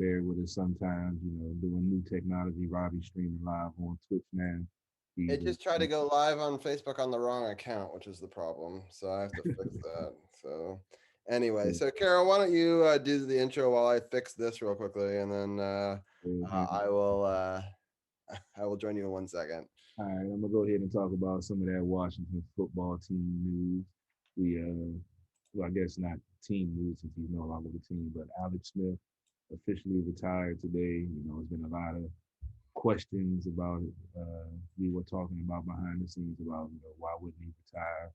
bear with us sometimes, doing new technology. Robbie's streaming live on Twitch now. He's It just tried to go live on Facebook on the wrong account, which is the problem. So I have to fix that. So anyway, so Carol, why don't you do the intro while I fix this real quickly, and then I will I will join you in 1 second. All right, I'm gonna go ahead and talk about some of that Washington football team news. We, well, I guess not team news since he's no longer with the team, but Alex Smith officially retired today. There's been a lot of questions about it. We were talking about behind the scenes about, why wouldn't he retire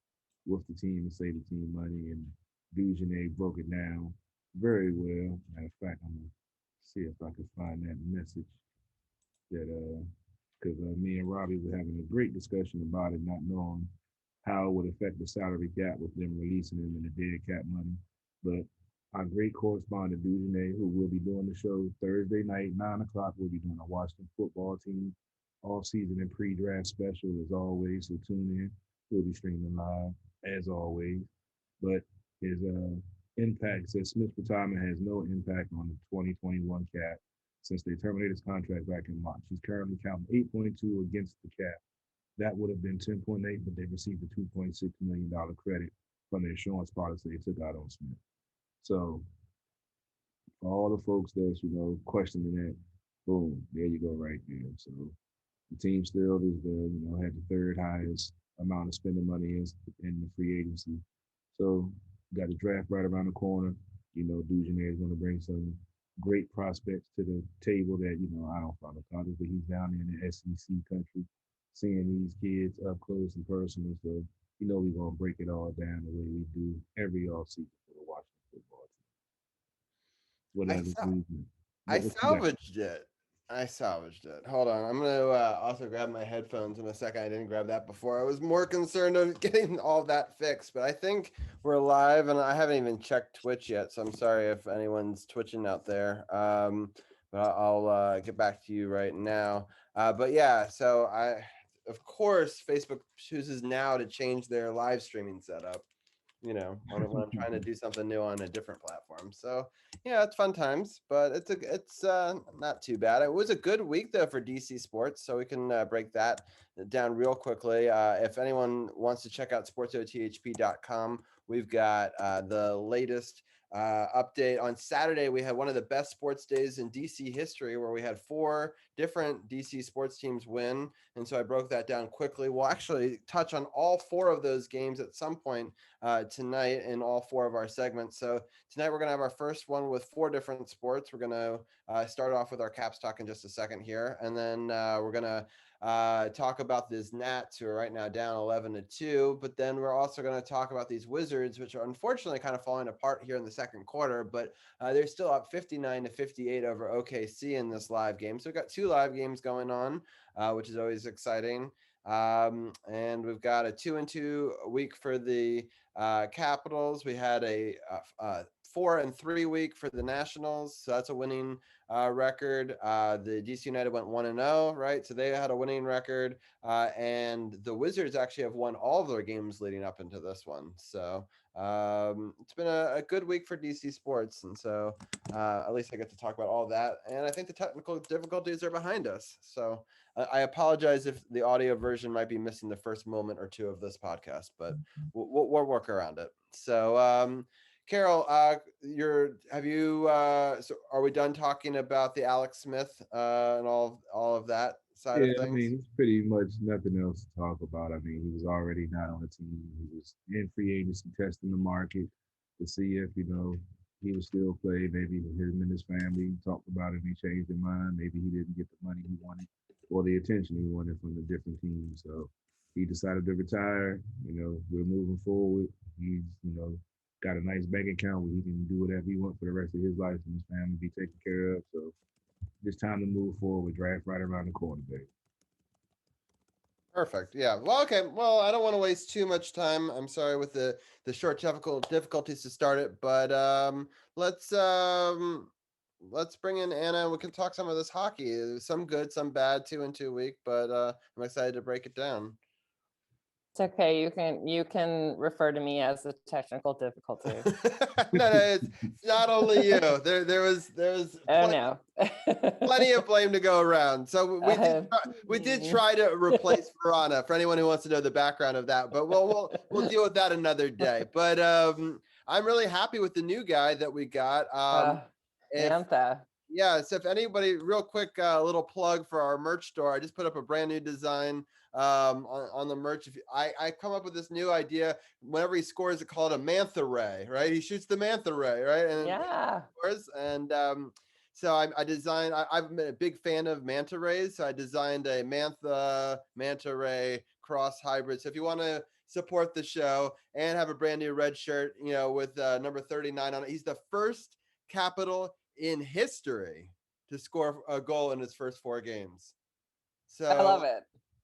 with the team and save the team money? And Dujanet broke it down very well. Matter of fact, I'm gonna see if I can find that message that because me and Robbie were having a great discussion about it, not knowing how it would affect the salary cap with them releasing him in the dead cap money. But our great correspondent Dujane, who will be doing the show Thursday night, 9 o'clock, we'll be doing a Washington football team off-season and pre-draft special as always. So tune in. We'll be streaming live as always. But his impact says Smith's retirement has no impact on the 2021 cap since they terminated his contract back in March. He's currently counting 8.2 against the cap. That would have been 10.8, but they received a $2.6 million credit from the insurance policy they took out on Smith. So for all the folks that's questioning that, boom, there you go right there. So the team still is had the third highest amount of spending money in the free agency. So got a draft right around the corner. Dujanet is going to bring some great prospects to the table that, I don't follow college, but he's down there in the SEC country, seeing these kids up close and personal. So, we're going to break it all down the way we do every offseason for the Washington football team. What I other saw news? I What you got? salvaged it. I salvaged it. Hold on. I'm going to also grab my headphones in a second. I didn't grab that before. I was more concerned of getting all that fixed, but I think we're live and I haven't even checked Twitch yet. So I'm sorry if anyone's twitching out there. But I'll get back to you right now. But yeah, so of course, Facebook chooses now to change their live streaming setup. When I'm trying to do something new on a different platform. So yeah, it's fun times, but it's not too bad. It was a good week though for DC sports, so we can break that down real quickly. If anyone wants to check out sportsothp.com, we've got the latest update. On Saturday, we had one of the best sports days in DC history where we had 4 different DC sports teams win. And so I broke that down quickly. We'll actually touch on all 4 of those games at some point tonight in all 4 of our segments. So tonight we're going to have our first one with 4 different sports. We're going to start off with our Caps talk in just a second here. And then we're going to talk about these Nats who are right now down 11-2, but then we're also going to talk about these Wizards, which are unfortunately kind of falling apart here in the second quarter, but they're still up 59-58 over OKC in this live game. So we've got 2 live games going on, which is always exciting. And we've got a 2-2 week for the Capitals. We had a 4-3 week for the Nationals, so that's a winning record. The DC United went 1-0, right? So they had a winning record, and the Wizards actually have won all of their games leading up into this one. So it's been a good week for DC sports, and so at least I get to talk about all that. And I think the technical difficulties are behind us. So I apologize if the audio version might be missing the first moment or 2 of this podcast, but we'll work around it. So, Carol, so are we done talking about the Alex Smith and all of that side of Yeah, I things? mean, it's pretty much nothing else to talk about. I mean, he was already not on the team. He was in free agency testing the market to see if, he would still play. Maybe him and his family talked about it and he changed their mind. Maybe he didn't get the money he wanted or the attention he wanted from the different teams. So he decided to retire. We're moving forward. He's, got a nice bank account where he can do whatever he wants for the rest of his life and his family be taken care of. So it's time to move forward. Draft right around the corner, baby. Perfect. Yeah. Well, okay. Well, I don't want to waste too much time. I'm sorry with the short technical difficulties to start it, but let's um let's bring in Anna and we can talk some of this hockey. Some good, some bad, 2-2 week, but I'm excited to break it down. It's okay. You can refer to me as a technical difficulty. No, it's not only you. There's Oh no. plenty of blame to go around. So we did try to replace Verona for anyone who wants to know the background of that, but we'll deal with that another day. But I'm really happy with the new guy that we got. Mantha. Yeah, so if anybody, real quick, little plug for our merch store. I just put up a brand new design on the merch. I come up with this new idea. Whenever he scores, I call it a Mantha Ray, right? He shoots the Mantha Ray, right? And yeah. Scores, and so I designed. I've been a big fan of Manta Rays, so I designed a Manta Ray cross hybrid. So if you want to support the show and have a brand new red shirt, with number 39 on it, he's the first Capital in history to score a goal in his first 4 games. So I love it.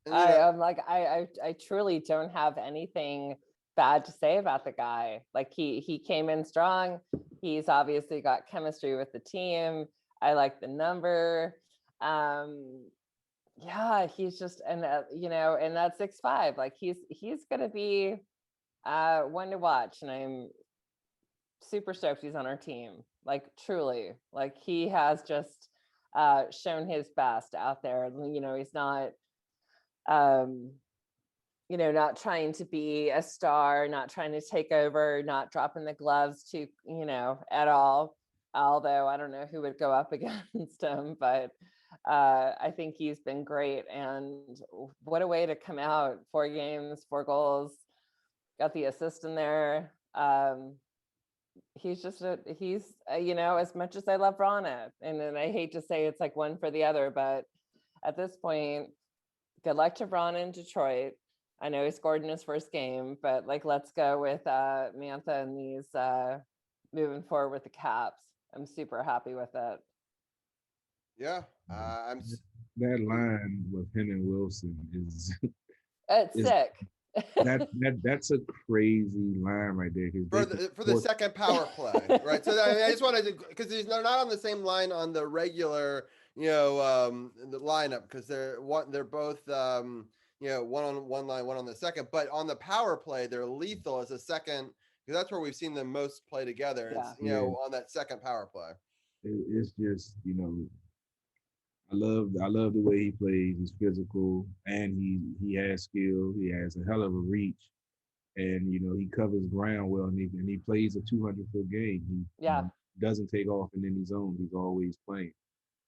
I'm like, I truly don't have anything bad to say about the guy. Like he came in strong. He's obviously got chemistry with the team. I like the number. Yeah, he's just, and and that's 6'5". Like he's gonna be one to watch, and I'm super stoked he's on our team. Like truly, like he has just shown his best out there. He's not not trying to be a star, not trying to take over, not dropping the gloves to at all. Although I don't know who would go up against him, but I think he's been great. And what a way to come out. 4 games, 4 goals, got the assist in there. He's just as much as I love Rana, and then I hate to say it's like one for the other, but at this point, good luck to Rana in Detroit. I know he scored in his first game, but like, let's go with Mantha and these moving forward with the Caps. I'm super happy with it. Yeah, that line with him and Wilson is it's sick. That's a crazy line right there. For the second power play, right? So I just wanted to, because they're not on the same line on the regular, the lineup, because they're both one on one line, one on the second. But on the power play, they're lethal as a second, because that's where we've seen them most play together. It's on that second power play. It's just I love the way he plays. He's physical, and he has skill. He has a hell of a reach, and he covers ground well, and he plays a 200-foot game. He doesn't take off in any zone. He's always playing,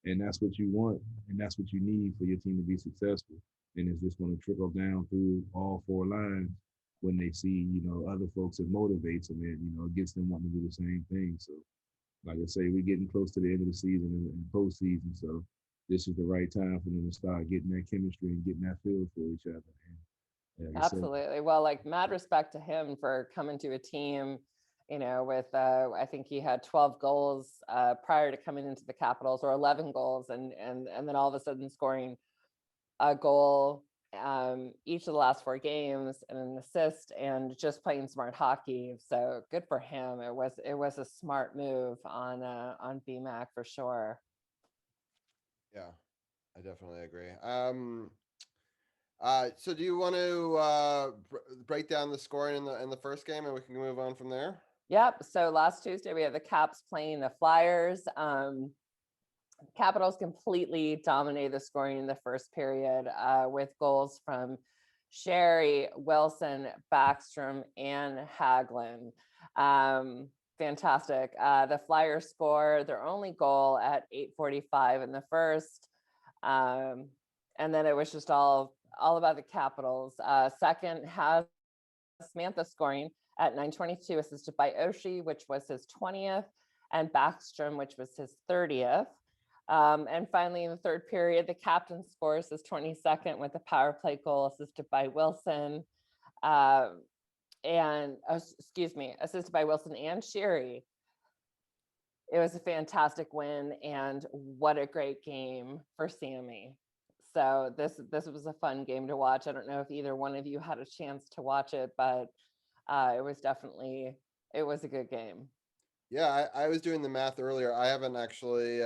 and that's what you want, and that's what you need for your team to be successful. And it's just going to trickle down through all 4 lines when they see other folks. It motivates them, and it gets them wanting to do the same thing. So, like I say, we're getting close to the end of the season and postseason, so this is the right time for them to start getting that chemistry and getting that feel for each other. And, absolutely. Well, like, mad respect to him for coming to a team, with I think he had 12 goals prior to coming into the Capitals, or 11 goals, and then all of a sudden scoring a goal each of the last 4 games and an assist, and just playing smart hockey. So good for him. It was a smart move on BMAC for sure. Yeah, I definitely agree. So do you want to break down the scoring in the first game, and we can move on from there? Yep. So last Tuesday we had the Caps playing the Flyers. Capitals completely dominated the scoring in the first period with goals from Sherry, Wilson, Backstrom, and Hagelin. Fantastic. The Flyers score their only goal at 8:45 in the first. And then it was just all about the Capitals. Second has Mantha scoring at 9:22, assisted by Oshie, which was his 20th, and Backstrom, which was his 30th. And finally, in the third period, the captain scores his 22nd with a power play goal assisted by Wilson. Assisted by Wilson and Sherry. It was a fantastic win, and what a great game for Sammy. So this was a fun game to watch. I don't know if either one of you had a chance to watch it, but it was a good game. Yeah, I was doing the math earlier. I haven't actually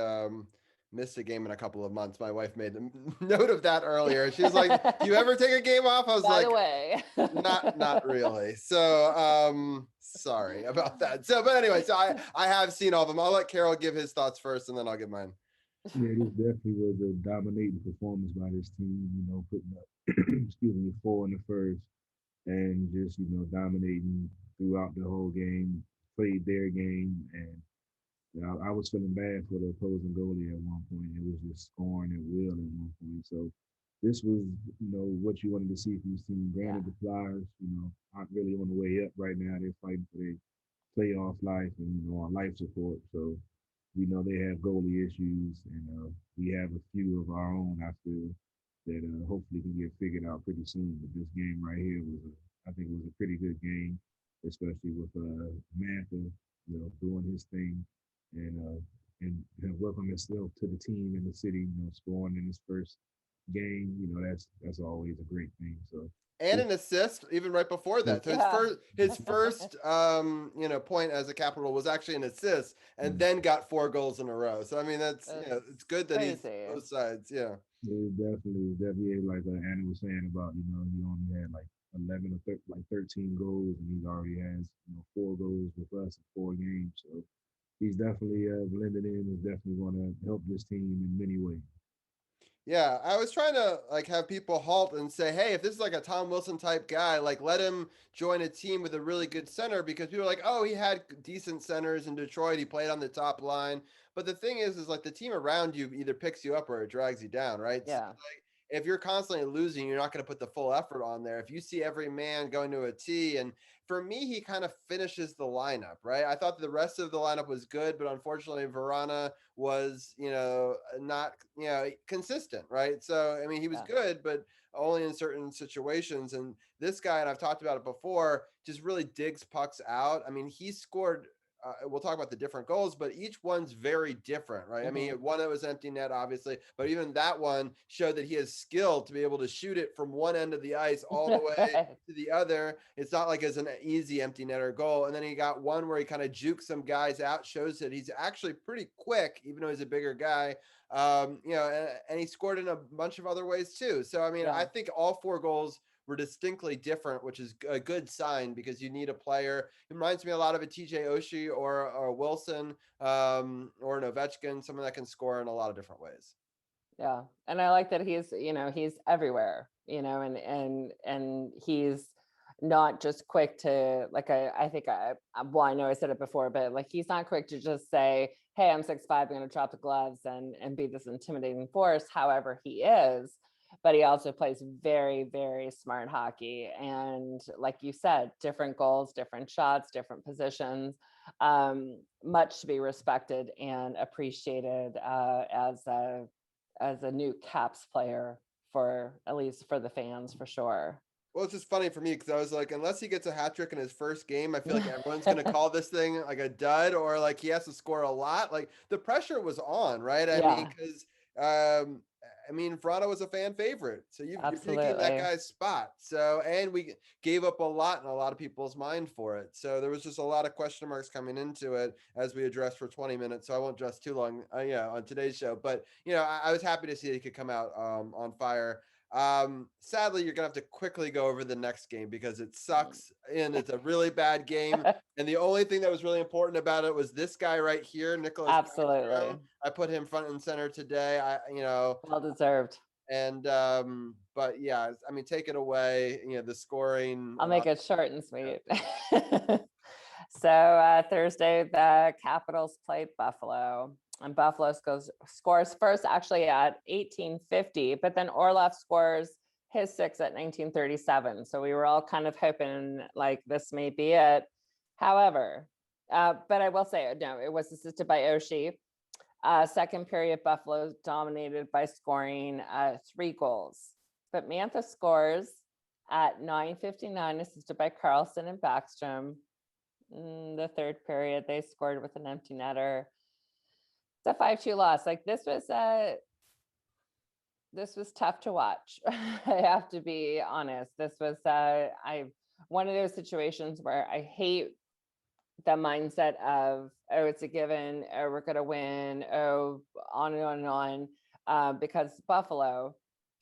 missed a game in a couple of months. My wife made a note of that earlier. She was like, "Do you ever take a game off?" I was By like, the way. not really. So sorry about that. So but anyway, so I have seen all of them. I'll let Carol give his thoughts first, and then I'll give mine. Yeah, this definitely was a dominating performance by this team. Putting up, excuse me, 4 in the first, and just dominating throughout the whole game. Played their game, and I was feeling bad for the opposing goalie at one point. It was just scoring at will at one point. So this was, what you wanted to see from this team. Granted, the Flyers, aren't really on the way up right now. They're fighting for their playoff life and on life support. So we know they have goalie issues, and we have a few of our own. I feel that hopefully can get figured out pretty soon. But this game right here I think, it was a pretty good game, especially with Mantha, doing his thing and welcome himself to the team in the city. Scoring in his first game. That's always a great thing. So And an assist even right before that. So his first point as a Capital was actually an assist, and then got 4 goals in a row. So I mean that's it's good that he's both sides. Yeah. It definitely like Anna was saying about he only had like 11 or 13 goals, and he already has 4 goals with us in 4 games. So he's definitely blended in. Is definitely going to help this team in many ways. Yeah, I was trying to like have people halt and say, hey, if this is like a Tom Wilson type guy, like let him join a team with a really good center, because people are like, oh, he had decent centers in Detroit. He played on the top line. But the thing is like the team around you either picks you up or it drags you down, right? Yeah. So, like, if you're constantly losing, you're not going to put the full effort on there. If you see every man going to a T, and for me, he kind of finishes the lineup, right? I thought the rest of the lineup was good, but unfortunately, Verana was, not, consistent, right? So, I mean, he was good, but only in certain situations. And this guy, and I've talked about it before, just really digs pucks out. I mean, he scored. We'll talk about the different goals, but each one's very different, right? I mean, one that was empty net, obviously, but even that one showed that he has skill to be able to shoot it from one end of the ice all the way to the other. It's not like it's an easy empty netter goal. And then he got one where he kind of jukes some guys out, shows that he's actually pretty quick, even though he's a bigger guy. And he scored in a bunch of other ways too. So, I mean, I think all 4 goals were distinctly different, which is a good sign because you need a player. It reminds me a lot of a TJ Oshie or Wilson or an Ovechkin, someone that can score in a lot of different ways. Yeah. And I like that he's everywhere, and he's not just quick to like, I think I know I said it before, but like, he's not quick to just say, hey, I'm 6'5", I'm going to drop the gloves and be this intimidating force. However, he is, but he also plays very, very smart hockey. And like you said, different goals, different shots, different positions, much to be respected and appreciated as a new Caps player, for at least for the fans, for sure. Well, it's just funny for me because I was like, unless he gets a hat trick in his first game, I feel like everyone's going to call this thing like a dud, or like he has to score a lot. Like the pressure was on, right? I mean, because Verano was a fan favorite, so you're taking that guy's spot. So, and we gave up a lot in a lot of people's mind for it. So there was just a lot of question marks coming into it as we addressed for 20 minutes. So I won't address too long, on today's show. But I was happy to see that he could come out on fire. Sadly, you're gonna have to quickly go over the next game because it sucks and it's a really bad game. And the only thing that was really important about it was this guy right here, Nicholas. Absolutely. Backstrom. I put him front and center today. Well deserved. And but yeah, I mean, take it away. The scoring. I'll make it short and sweet. So Thursday, the Capitals played Buffalo. And Buffalo scores first actually at 1850, but then Orlov scores his 6 at 1937. So we were all kind of hoping like this may be it. However, but I will say, no, it was assisted by Oshie. Second period, Buffalo dominated by scoring 3 goals. But Mantha scores at 9:59, assisted by Carlson and Backstrom. The third period, they scored with an empty netter. It's a 5-2 loss. Like this was tough to watch. I have to be honest. This was one of those situations where I hate the mindset of, oh, it's a given, oh, we're gonna win, oh, on and on and on, because Buffalo.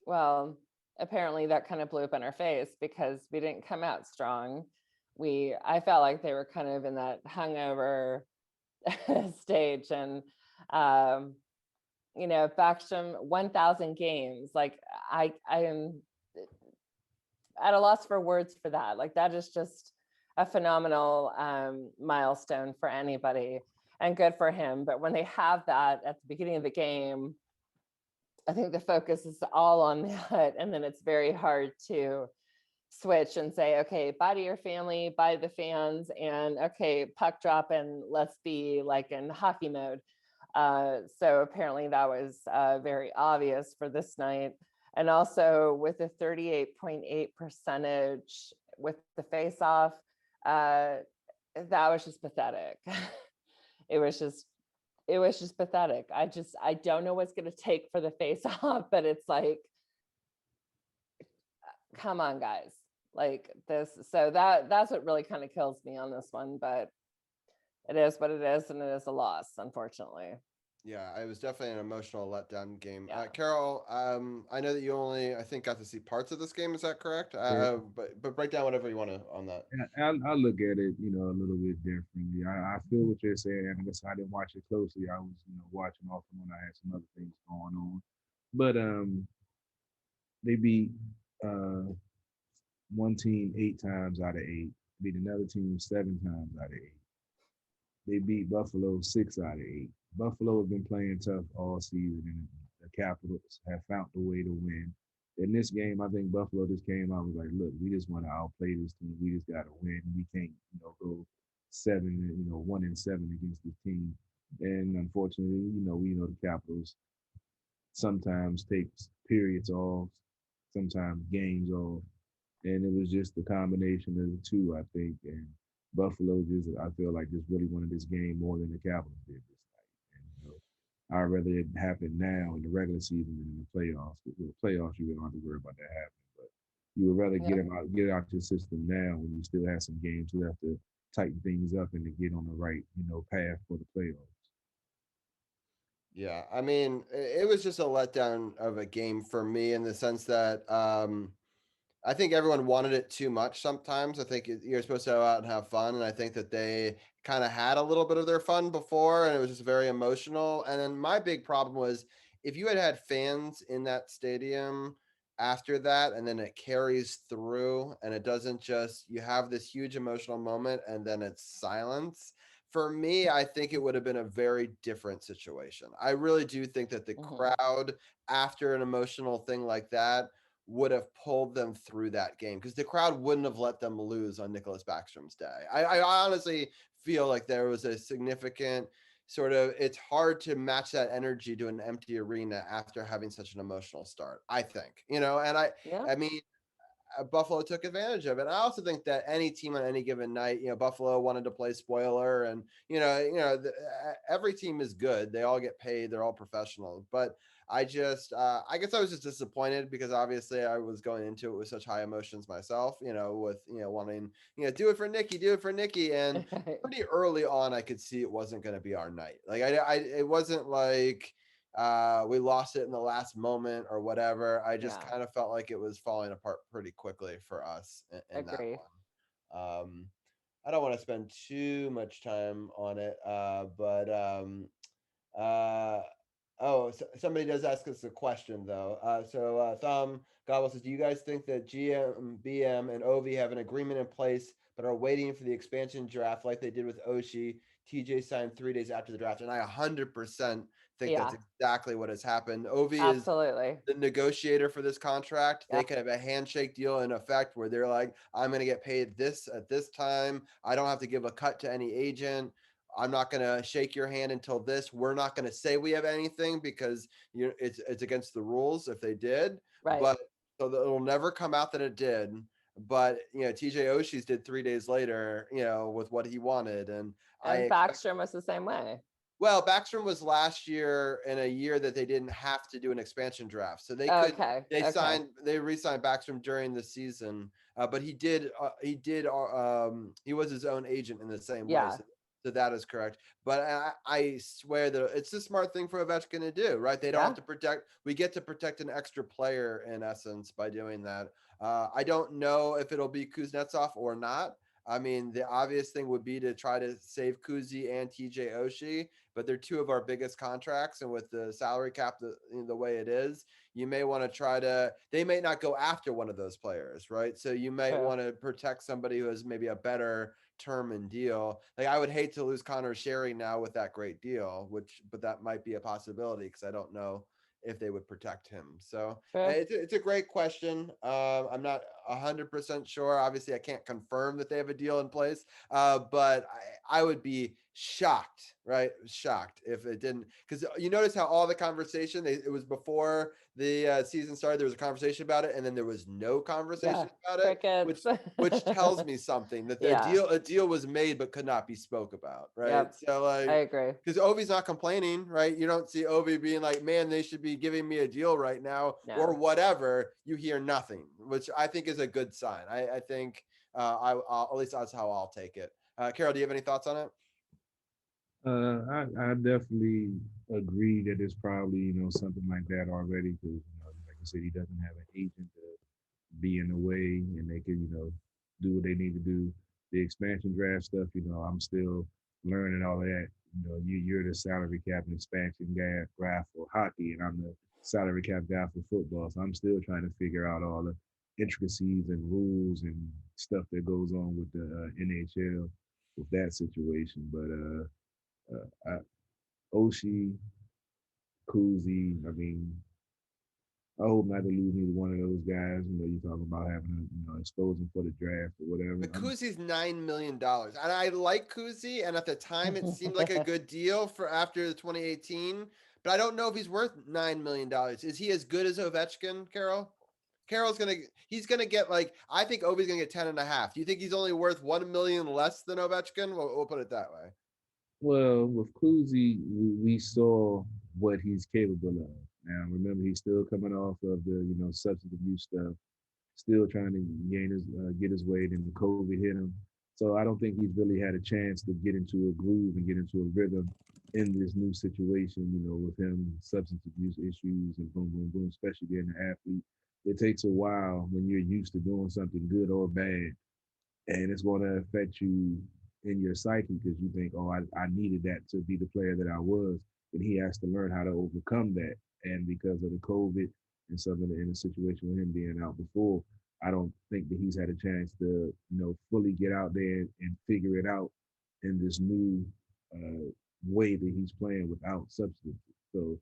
Well, apparently that kind of blew up in our face because we didn't come out strong. I felt like they were kind of in that hungover stage, and um, Backstrom 1,000 games. Like I am at a loss for words for that. Like that is just a phenomenal milestone for anybody, and good for him. But when they have that at the beginning of the game, I think the focus is all on that, and then it's very hard to switch and say, okay, bye to your family, bye to the fans, and okay, puck drop, and let's be like in hockey mode. So apparently that was very obvious for this night. And also with the 38.8% with the face-off, that was just pathetic. it was just pathetic. I don't know what's going to take for the face-off, but it's like, come on, guys. Like this. So that's what really kind of kills me on this one, but it is what it is, and it is a loss, unfortunately. Yeah, it was definitely an emotional letdown game. Yeah. Carol, I know that you only, I think, got to see parts of this game. Is that correct? Yeah. But break down whatever you want to on that. I look at it, a little bit differently. I feel what you're saying, and I guess I didn't watch it closely. I was, watching off when I had some other things going on. But they beat uh one team 8 times out of 8, beat another team 7 times out of 8. They beat Buffalo 6 out of 8. Buffalo has been playing tough all season, and the Capitals have found a way to win. In this game, I think Buffalo just came out and was like, "Look, we just want to outplay this team. We just got to win. We can't, go 1-7 against this team." And unfortunately, we know the Capitals sometimes takes periods off, sometimes games off, and it was just the combination of the two, I think. And Buffalo just, I feel like, just really wanted this game more than the Capitals did this night. And I'd rather it happen now in the regular season than in the playoffs. With the playoffs, you don't have to worry about that happening, but you would rather Yeah. get it out your system now when you still have some games you have to tighten things up and to get on the right, path for the playoffs. Yeah, I mean, it was just a letdown of a game for me in the sense that I think everyone wanted it too much sometimes. I think you're supposed to go out and have fun. And I think that they kind of had a little bit of their fun before, and it was just very emotional. And then my big problem was if you had fans in that stadium after that, and then it carries through and it doesn't just, you have this huge emotional moment and then it's silence. For me, I think it would have been a very different situation. I really do think that the Mhm. crowd, after an emotional thing like that, would have pulled them through that game because the crowd wouldn't have let them lose on Nicholas Backstrom's day. I honestly feel like there was a significant sort of, it's hard to match that energy to an empty arena after having such an emotional start, I think, and Yeah. I mean, Buffalo took advantage of it. I also think that any team on any given night, Buffalo wanted to play spoiler, and every team is good. They all get paid. They're all professional. But I guess I was just disappointed because obviously I was going into it with such high emotions myself. With wanting do it for Nikki, and pretty early on I could see it wasn't going to be our night. Like it wasn't like we lost it in the last moment or whatever. I just Yeah. kind of felt like it was falling apart pretty quickly for us in that Agree. one. I don't want to spend too much time on it, but uh, oh, somebody does ask us a question though. Thumb Gobble says, "Do you guys think that GM, BM, and Ovi have an agreement in place, but are waiting for the expansion draft like they did with Oshie? TJ signed 3 days after the draft, and I 100% think that's Yeah. exactly what has happened. Ovi is Absolutely. the negotiator for this contract. They Yep. can have a handshake deal in effect where they're like, I'm going to get paid this at this time. I don't have to give a cut to any agent. I'm not going to shake your hand until this. We're not going to say we have anything because it's against the rules if they did. Right. But so it'll never come out that it did. But TJ Oshie's did 3 days later, with what he wanted, and I And expect Backstrom was the same way. Well, Backstrom was last year in a year that they didn't have to do an expansion draft, so they could Okay. they re-signed Backstrom during the season, but he was his own agent in the same way. Yeah. So that is correct. But I swear that it's a smart thing for Ovechkin to do, right? They don't have to protect. We get to protect an extra player in essence by doing that. I don't know if it'll be Kuznetsov or not. I mean, the obvious thing would be to try to save Kuzi and TJ Oshie, but they're two of our biggest contracts. And with the salary cap the way it is, you may want to try to, they may not go after one of those players, right? So you might want to protect somebody who has maybe a better term and deal. Like I would hate to lose Connor Sherry now with that great deal, but that might be a possibility because I don't know if they would protect him. So it's a great question. I'm not 100% sure. Obviously, I can't confirm that they have a deal in place, but I would be shocked, right? Shocked if it didn't, because you notice how all the conversation, it was before the season started, there was a conversation about it, and then there was no conversation about it, which tells me something that a deal was made but could not be spoke about, right? Yep. So like, I agree. Because Ovi's not complaining, right? You don't see Ovi being like, man, they should be giving me a deal right now or whatever. You hear nothing, which I think is a good sign. I think I'll, at least that's how I'll take it. Carol, do you have any thoughts on it? I definitely agree that it's probably, something like that already because, like I said, he doesn't have an agent to be in the way and they can, do what they need to do. The expansion draft stuff, I'm still learning all of that. You're the salary cap and expansion guy for hockey, and I'm the salary cap guy for football. So I'm still trying to figure out all the intricacies and rules and stuff that goes on with the NHL with that situation. But Oshie, Kuzi, I mean, I hope not to lose neither one of those guys. You talk about having to, expose them for the draft or whatever. But Kuzi's $9 million. And I like Kuzi, and at the time it seemed like a good deal for after the 2018. But I don't know if he's worth $9 million. Is he as good as Ovechkin, Carol? He's gonna get like, I think Ovi's gonna get 10.5. Do you think he's only worth 1 million less than Ovechkin? We'll put it that way. Well, with Kuzi, we saw what he's capable of. Now, remember, he's still coming off of the, substance abuse stuff, still trying to get his weight, and the COVID hit him. So I don't think he's really had a chance to get into a groove and get into a rhythm in this new situation, with him, substance abuse issues and boom, boom, boom, especially being an athlete. It takes a while when you're used to doing something good or bad, and it's going to affect you in your psyche because you think, oh, I needed that to be the player that I was, and he has to learn how to overcome that. And because of the COVID and some of in the situation with him being out before, I don't think that he's had a chance to, fully get out there and figure it out in this new way that he's playing without substance. So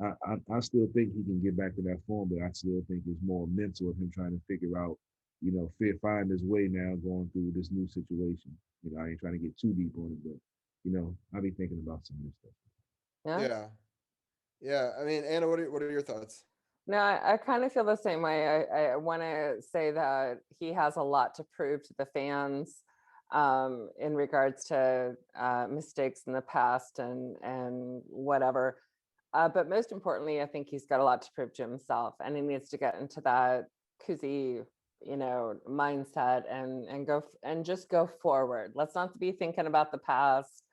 I still think he can get back to that form, but I still think it's more mental of him trying to figure out, find his way now going through this new situation. I ain't trying to get too deep on it, but I'll be thinking about some new stuff. Yeah. I mean, Anna, what are your thoughts? No, I kind of feel the same way. I want to say that he has a lot to prove to the fans in regards to mistakes in the past and whatever. But most importantly, I think he's got a lot to prove to himself, and he needs to get into that Kuzi, mindset and go and just go forward. Let's not be thinking about the past.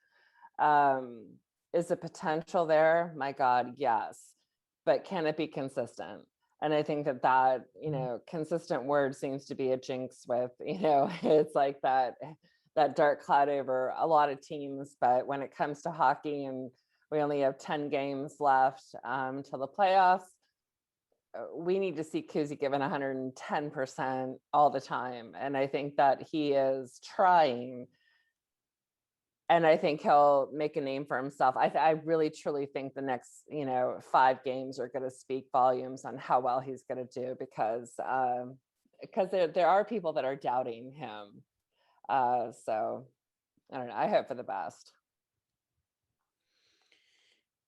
Is the potential there? My God, yes. But can it be consistent? And I think that, consistent word seems to be a jinx with, it's like that dark cloud over a lot of teams. But when it comes to hockey and we only have 10 games left till the playoffs, we need to see Kuzi given 110% all the time. And I think that he is trying. And I think he'll make a name for himself. I really, truly think the next, 5 games are going to speak volumes on how well he's going to do because there are people that are doubting him. So I don't know. I hope for the best.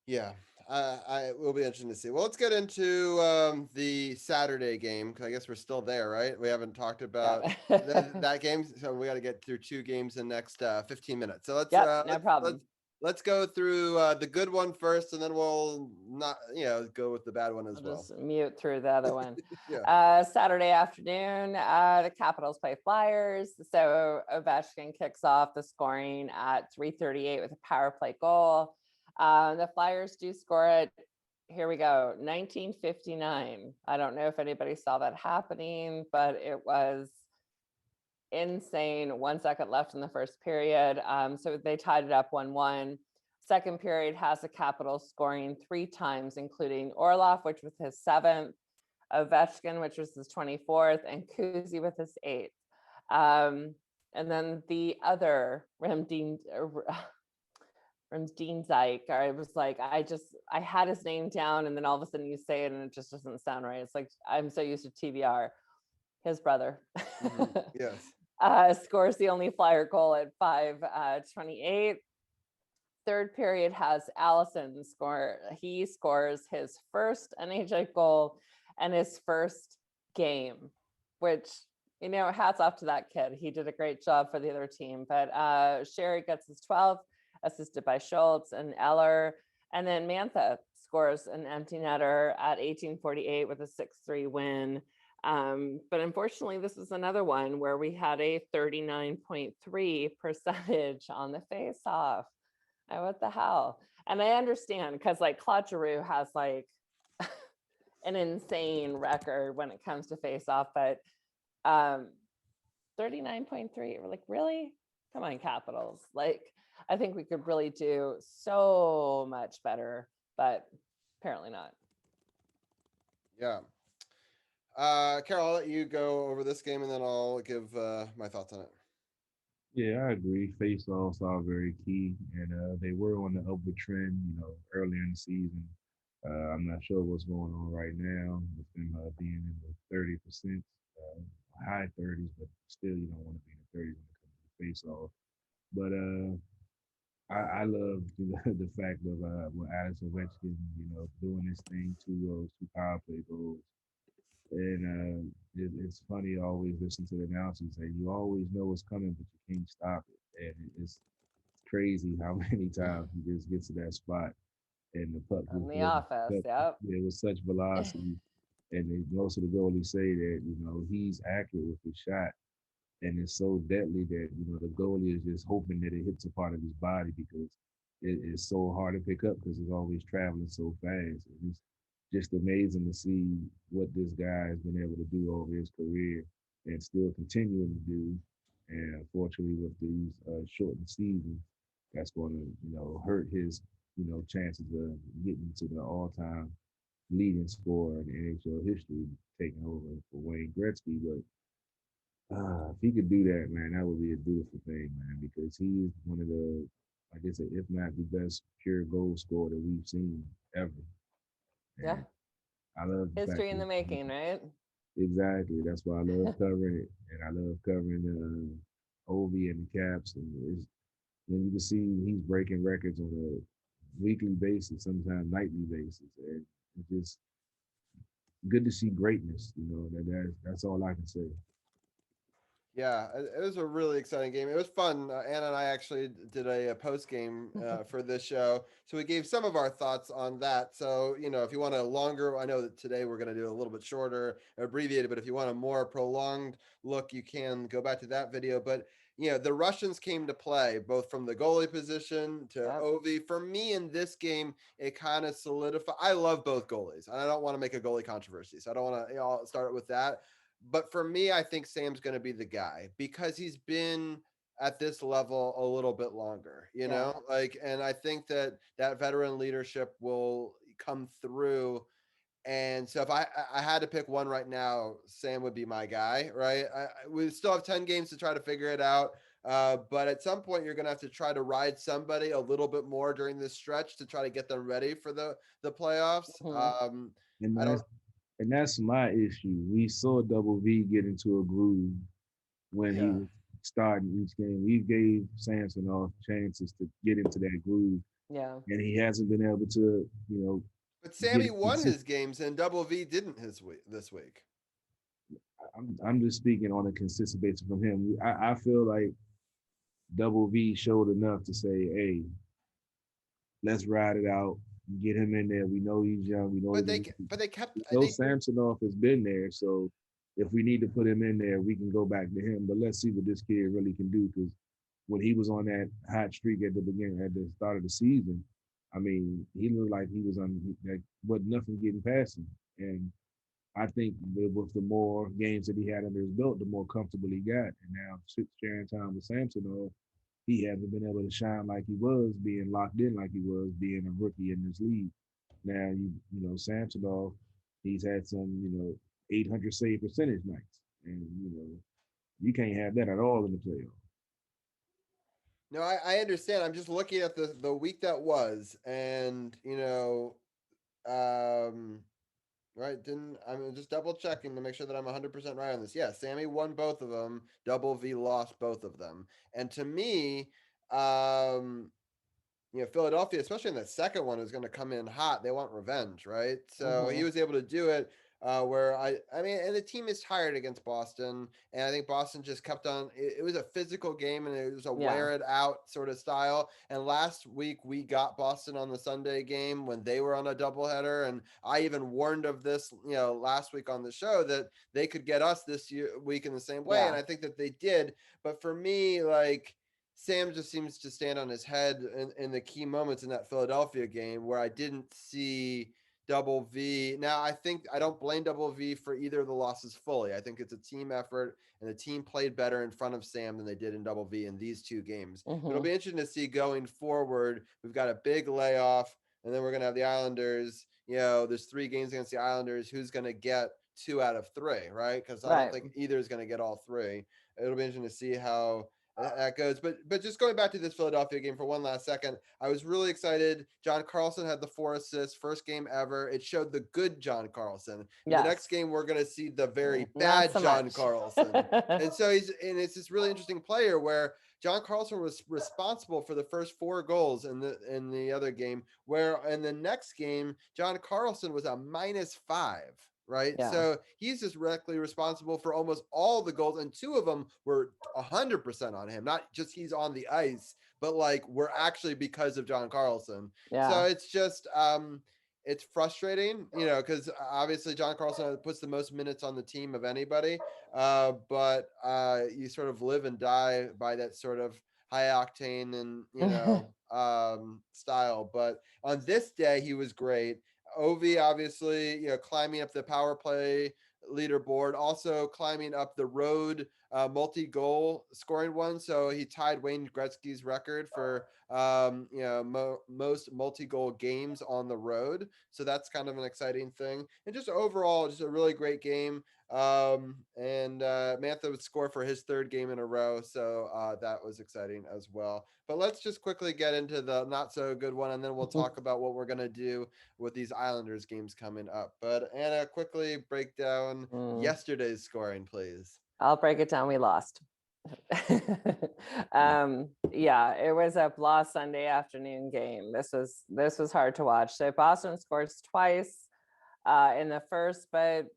Yeah, I will be interesting to see. Well, let's get into the Saturday game because I guess we're still there, right? We haven't talked about that game, so we got to get through 2 games in the next 15 minutes. So let's no problem. let's go through the good one first, and then we'll not, go with the bad one as I'll well. just mute through the other one. Yeah. Saturday afternoon, the Capitals play Flyers. So Ovechkin kicks off the scoring at 3:38 with a power play goal. The Flyers do score it. Here we go, 1959. I don't know if anybody saw that happening, but it was insane. 1 second left in the first period. So they tied it up 1-1. Second period has the Capitals scoring 3 times, including Orlov, which was his 7th, Ovechkin, which was his 24th, and Kuzi with his 8th. And then the other Zyke, I was like, I had his name down, and then all of a sudden you say it and it just doesn't sound right. It's like, I'm so used to TBR. His brother. Yes. Scores the only Flyer goal at 5:28. Third period has Allison score. He scores his first NHL goal and his first game, which, hats off to that kid. He did a great job for the other team. But Sherry gets his 12th, assisted by Schultz and Eller. And then Mantha scores an empty netter at 18:48 with a 6-3 win. But unfortunately, this is another one where we had a 39.3% on the face-off. What the hell? And I understand, because like Claude Giroux has like an insane record when it comes to face-off, but 39.3, we're like, really? Come on, Capitals. Like, I think we could really do so much better, but apparently not. Yeah. Carol, I'll let you go over this game, and then I'll give my thoughts on it. Yeah, I agree. Face-offs are very key, and they were on the upward trend, earlier in the season. I'm not sure what's going on right now with them being in the 30%, high 30s, but still you don't want to be in the 30s when it comes to the face-off. But I love the fact of with Alex Ovechkin, doing this thing, 2 power play goals. And it's funny, I always listen to the announcers say, you always know what's coming, but you can't stop it. And it's crazy how many times he just gets to that spot and the puck On just The goes Office, such, yep. yeah, with such velocity. And most of the goalies say that, he's accurate with his shot. And it's so deadly that, the goalie is just hoping that it hits a part of his body because it's so hard to pick up because it's always traveling so fast. And it's just amazing to see what this guy has been able to do over his career and still continuing to do. And unfortunately, with these shortened seasons, that's going to, hurt his, chances of getting to the all-time leading scorer in NHL history, taking over for Wayne Gretzky. But if he could do that, man, that would be a beautiful thing, man, because he is one of the, like I said, if not the best pure goal scorer that we've seen ever. And Yeah. I love the fact History in the making, right? Exactly. That's why I love covering it, and I love covering Ovi and the Caps. And it's, when you can see he's breaking records on a weekly basis, sometimes nightly basis, and it's just good to see greatness. That's all I can say. Yeah, it was a really exciting game. It was fun. Anna and I actually did a post game for this show, so we gave some of our thoughts on that. So if you want a longer, I know that today we're going to do a little bit shorter, abbreviated, but if you want a more prolonged look, you can go back to that video. But the Russians came to play both from the goalie position to Ovi. For me in this game, it kind of solidified. I love both goalies, and I don't want to make a goalie controversy, so I don't want to I'll start with that. But for me, I think Sam's going to be the guy because he's been at this level a little bit longer, and I think that veteran leadership will come through. And so if I had to pick one right now, Sam would be my guy, right? We still have 10 games to try to figure it out. But at some point, you're going to have to try to ride somebody a little bit more during this stretch to try to get them ready for the playoffs. Mm-hmm. And I don't. that's my issue. We saw Double V get into a groove when he was starting each game. We gave Samsonov chances to get into that groove. Yeah. And he hasn't been able to, But Sammy won his games and Double V didn't this week. I'm just speaking on a consistent basis from him. I feel like Double V showed enough to say, hey, let's ride it out, get him in there. We know he's young. We know But he's they a ke- but they kept no they Samsonov has been there, so if we need to put him in there, we can go back to him. But let's see what this kid really can do. Because when he was on that hot streak at the beginning, at the start of the season, I mean, he looked like he was on like, but nothing getting past him. And I think with the more games that he had under his belt, the more comfortable he got. And now sharing time with Samsonov, he hasn't been able to shine like he was, being locked in like he was, being a rookie in this league. Now you know Samsonov, he's had some 800 save percentage nights, and you can't have that at all in the playoffs. No, I understand. I'm just looking at the week that was, and um, right? Didn't I'm just double checking to make sure that I'm 100% right on this. Yeah, Sammy won both of them. Double V lost both of them, and to me, um, Philadelphia, especially in that second one, is going to come in hot. They want revenge, right? So he Mhm. was able to do it. Where I mean, and the team is tired against Boston, and I think Boston just kept on. It was a physical game, and it was a Yeah. wear it out sort of style. And last week we got Boston on the Sunday game when they were on a doubleheader, and I even warned of this, last week on the show that they could get us this week in the same way, and Yeah. I think that they did. But for me, like Sam just seems to stand on his head in the key moments in that Philadelphia game where I didn't see Double V. Now, I think I don't blame Double V for either of the losses fully. I think it's a team effort, and the team played better in front of Sam than they did in Double V in these two games. But it'll Mhm. be interesting to see going forward. We've got a big layoff, and then we're going to have the Islanders. There's 3 games against the Islanders. Who's going to get 2 out of 3, right? Because I don't Right. think either is going to get all 3. It'll be interesting to see how that goes. But just going back to this Philadelphia game for one last second, I was really excited. John Carlson had the 4 assists, first game ever. It showed the good John Carlson. In the next Yes. game, we're going to see the very Not bad so John much. Carlson. And so it's this really interesting player where John Carlson was responsible for the first 4 goals in the other game, where in the next game, John Carlson was a -5. Right. Yeah. So he's just directly responsible for almost all the goals, and 2 of them were 100% on him. Not just he's on the ice, but like we're actually because of John Carlson. So Yeah. it's just it's frustrating, because obviously John Carlson puts the most minutes on the team of anybody. But you sort of live and die by that sort of high octane and style. But on this day, he was great. Ovi obviously, climbing up the power play leaderboard, also climbing up the road multi-goal scoring one. So he tied Wayne Gretzky's record for most multi-goal games on the road. So that's kind of an exciting thing. And just overall, just a really great game. And Mantha would score for his 3rd game in a row, so that was exciting as well. But let's just quickly get into the not so good one, and then we'll talk about what we're gonna do with these Islanders games coming up. But Anna, quickly break down yesterday's scoring, please. I'll break it down. We lost. Yeah, it was a blah Sunday afternoon game. This was hard to watch. So Boston scores twice in the first, but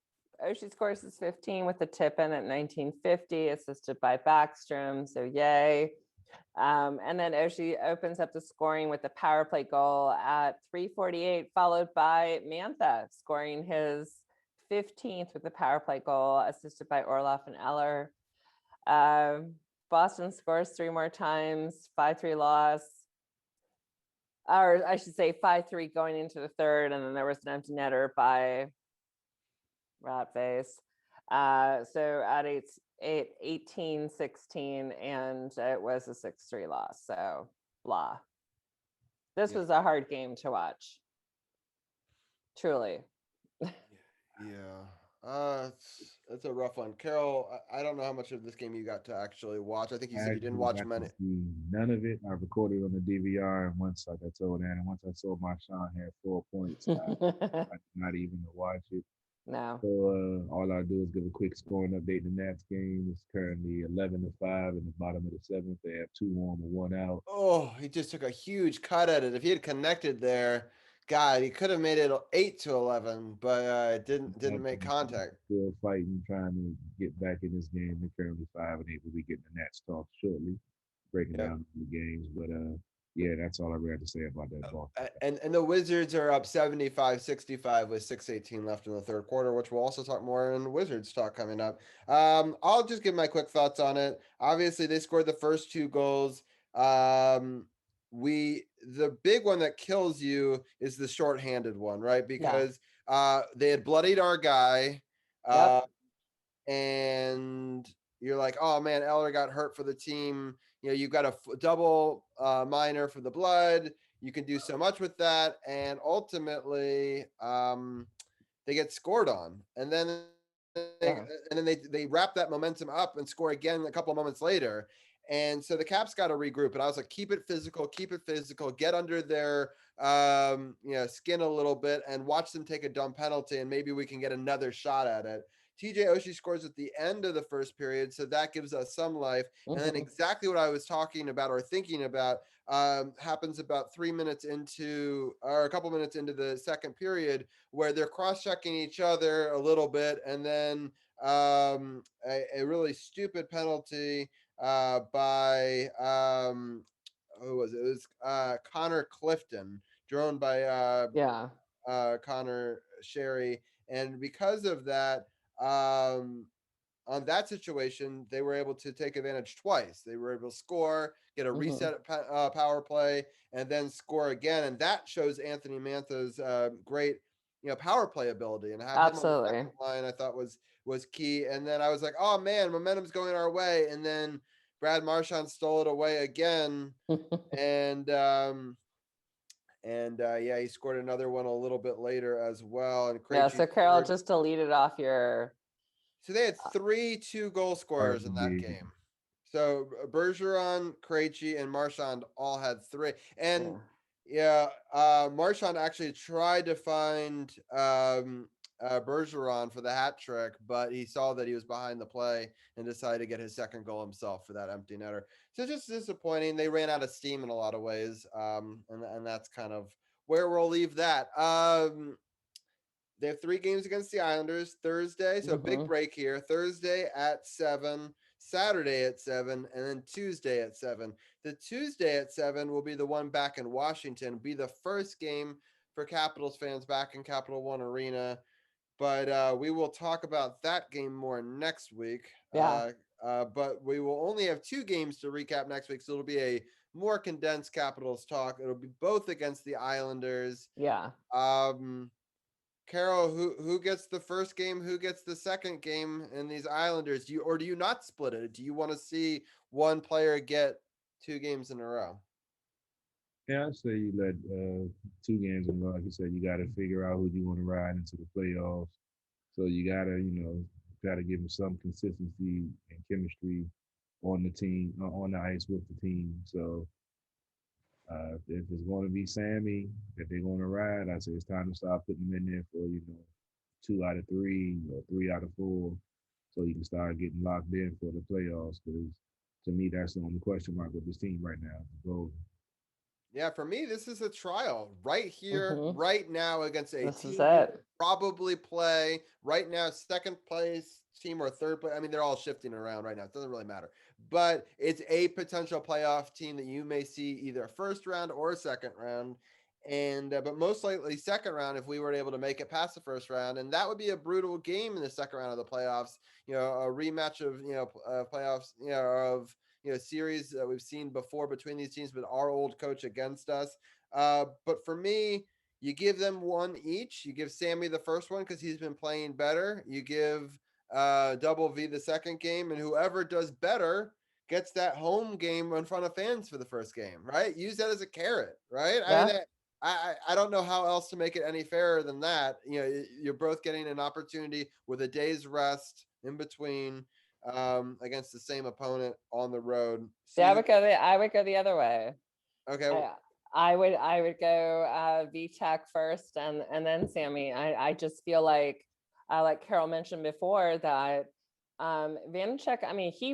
Oshie scores his 15 with the tip in at 1950, assisted by Backstrom. So yay. And then Oshie opens up the scoring with the power play goal at 3:48, followed by Mantha scoring his 15th with the power play goal, assisted by Orloff and Eller. Boston scores 3 more times, 5-3 loss. Or I should say 5-3 going into the third, and then there was an empty netter by Ratface. So at 18-16, and it was a 6-3 loss. So blah. This was a hard game to watch. Truly. Yeah. It's a rough one. Carol, I don't know how much of this game you got to actually watch. I think you I said you didn't actually watch got to many. see none of it. I recorded on the DVR, and once, like I told Anna, once I saw my Sean had 4 points, I did not even watch it. No. So all I do is give a quick scoring update. The Nats game is currently 11-5 in the bottom of the 7th. They have 2 on and 1 out. Oh, he just took a huge cut at it. If he had connected there, God, he could have made it 8-11, but it didn't make contact. Still fighting, trying to get back in this game. They're currently 5-8. We'll be getting the Nats talk shortly, breaking Yep. down the games. But Yeah, that's all I really have to say about that ball. And the Wizards are up 75-65 with 6:18 left in the third quarter, which we'll also talk more in Wizards talk coming up. I'll just give my quick thoughts on it. Obviously, they scored the first two goals. The big one that kills you is the shorthanded one, right? Yeah. Because they had bloodied our guy. Yep. And you're like, oh man, Eller got hurt for the team. You've got a double minor for the blood. You can do so much with that, and ultimately, they get scored on, and then Yeah. they wrap that momentum up and score again a couple of moments later. And so the Caps got to regroup, and I was like, keep it physical, get under their skin a little bit, and watch them take a dumb penalty, and maybe we can get another shot at it. TJ Oshie scores at the end of the first period, so that gives us some life. And then exactly what I was talking about or thinking about happens about 3 minutes into, or a couple minutes into the second period, where they're cross-checking each other a little bit, and then a really stupid penalty by who was it? It was Connor Clifton, drawn by Yeah. Connor Sherry, and because of that, on that situation, they were able to take advantage twice. They were able to score, get a reset power play, and then score again. And that shows Anthony Mantha's great, power play ability. And have him on the Absolutely. second line, I thought was key. And then I was like, oh man, momentum's going our way. And then Brad Marchand stole it away again, and yeah, he scored another one a little bit later as well. And Yeah. Krejci So Carol, scored. just deleted off your. So they had 3 2-goal scorers in that game. So Bergeron, Krejci, and Marchand all had 3. And Marchand actually tried to find Bergeron for the hat trick, but he saw that he was behind the play and decided to get his second goal himself for that empty netter. So just disappointing. They ran out of steam in a lot of ways, and that's kind of where we'll leave that. They have 3 games against the Islanders Thursday, so big break here. Thursday at 7, Saturday at 7, and then Tuesday at 7. The Tuesday at 7 will be the one back in Washington, be the first game for Capitals fans back in Capital One Arena. But we will talk about that game more next week. Yeah. But we will only have 2 games to recap next week, so it'll be a more condensed Capitals talk. It'll be both against the Islanders. Yeah. Carol, who gets the first game? Who gets the second game in these Islanders? Do you not split it? Do you want to see one player get 2 games in a row? Yeah, I'd say you let 2 games in a row. Like you said, you got to figure out who you want to ride into the playoffs. So you gotta give them some consistency and chemistry on the team, on the ice with the team. So if it's going to be Sammy that they're going to ride, I say it's time to start putting them in there for 2 out of 3 or 3 out of 4, so you can start getting locked in for the playoffs. Because to me, that's the only question mark with this team right now. The goal. Yeah, for me, this is a trial right here, right now against a This team is you it. probably play right now, second place team or third place. I mean, they're all shifting around right now. It doesn't really matter. But it's a potential playoff team that you may see either first round or second round. And but most likely second round if we were able to make it past the first round, and that would be a brutal game in the second round of the playoffs. A rematch of playoffs, of series that we've seen before between these teams, with our old coach against us. But for me, you give them 1 each. You give Sammy the first one because he's been playing better. You give Double V the second game, and whoever does better gets that home game in front of fans for the first game, right? Use that as a carrot, right? Yeah. I mean, I don't know how else to make it any fairer than that. You're both getting an opportunity with a day's rest in between against the same opponent on the road. See, I would go the other way. Okay. I would go V-Tech first and then Sammy. I just feel like Carol mentioned before that Vanacek, I mean, he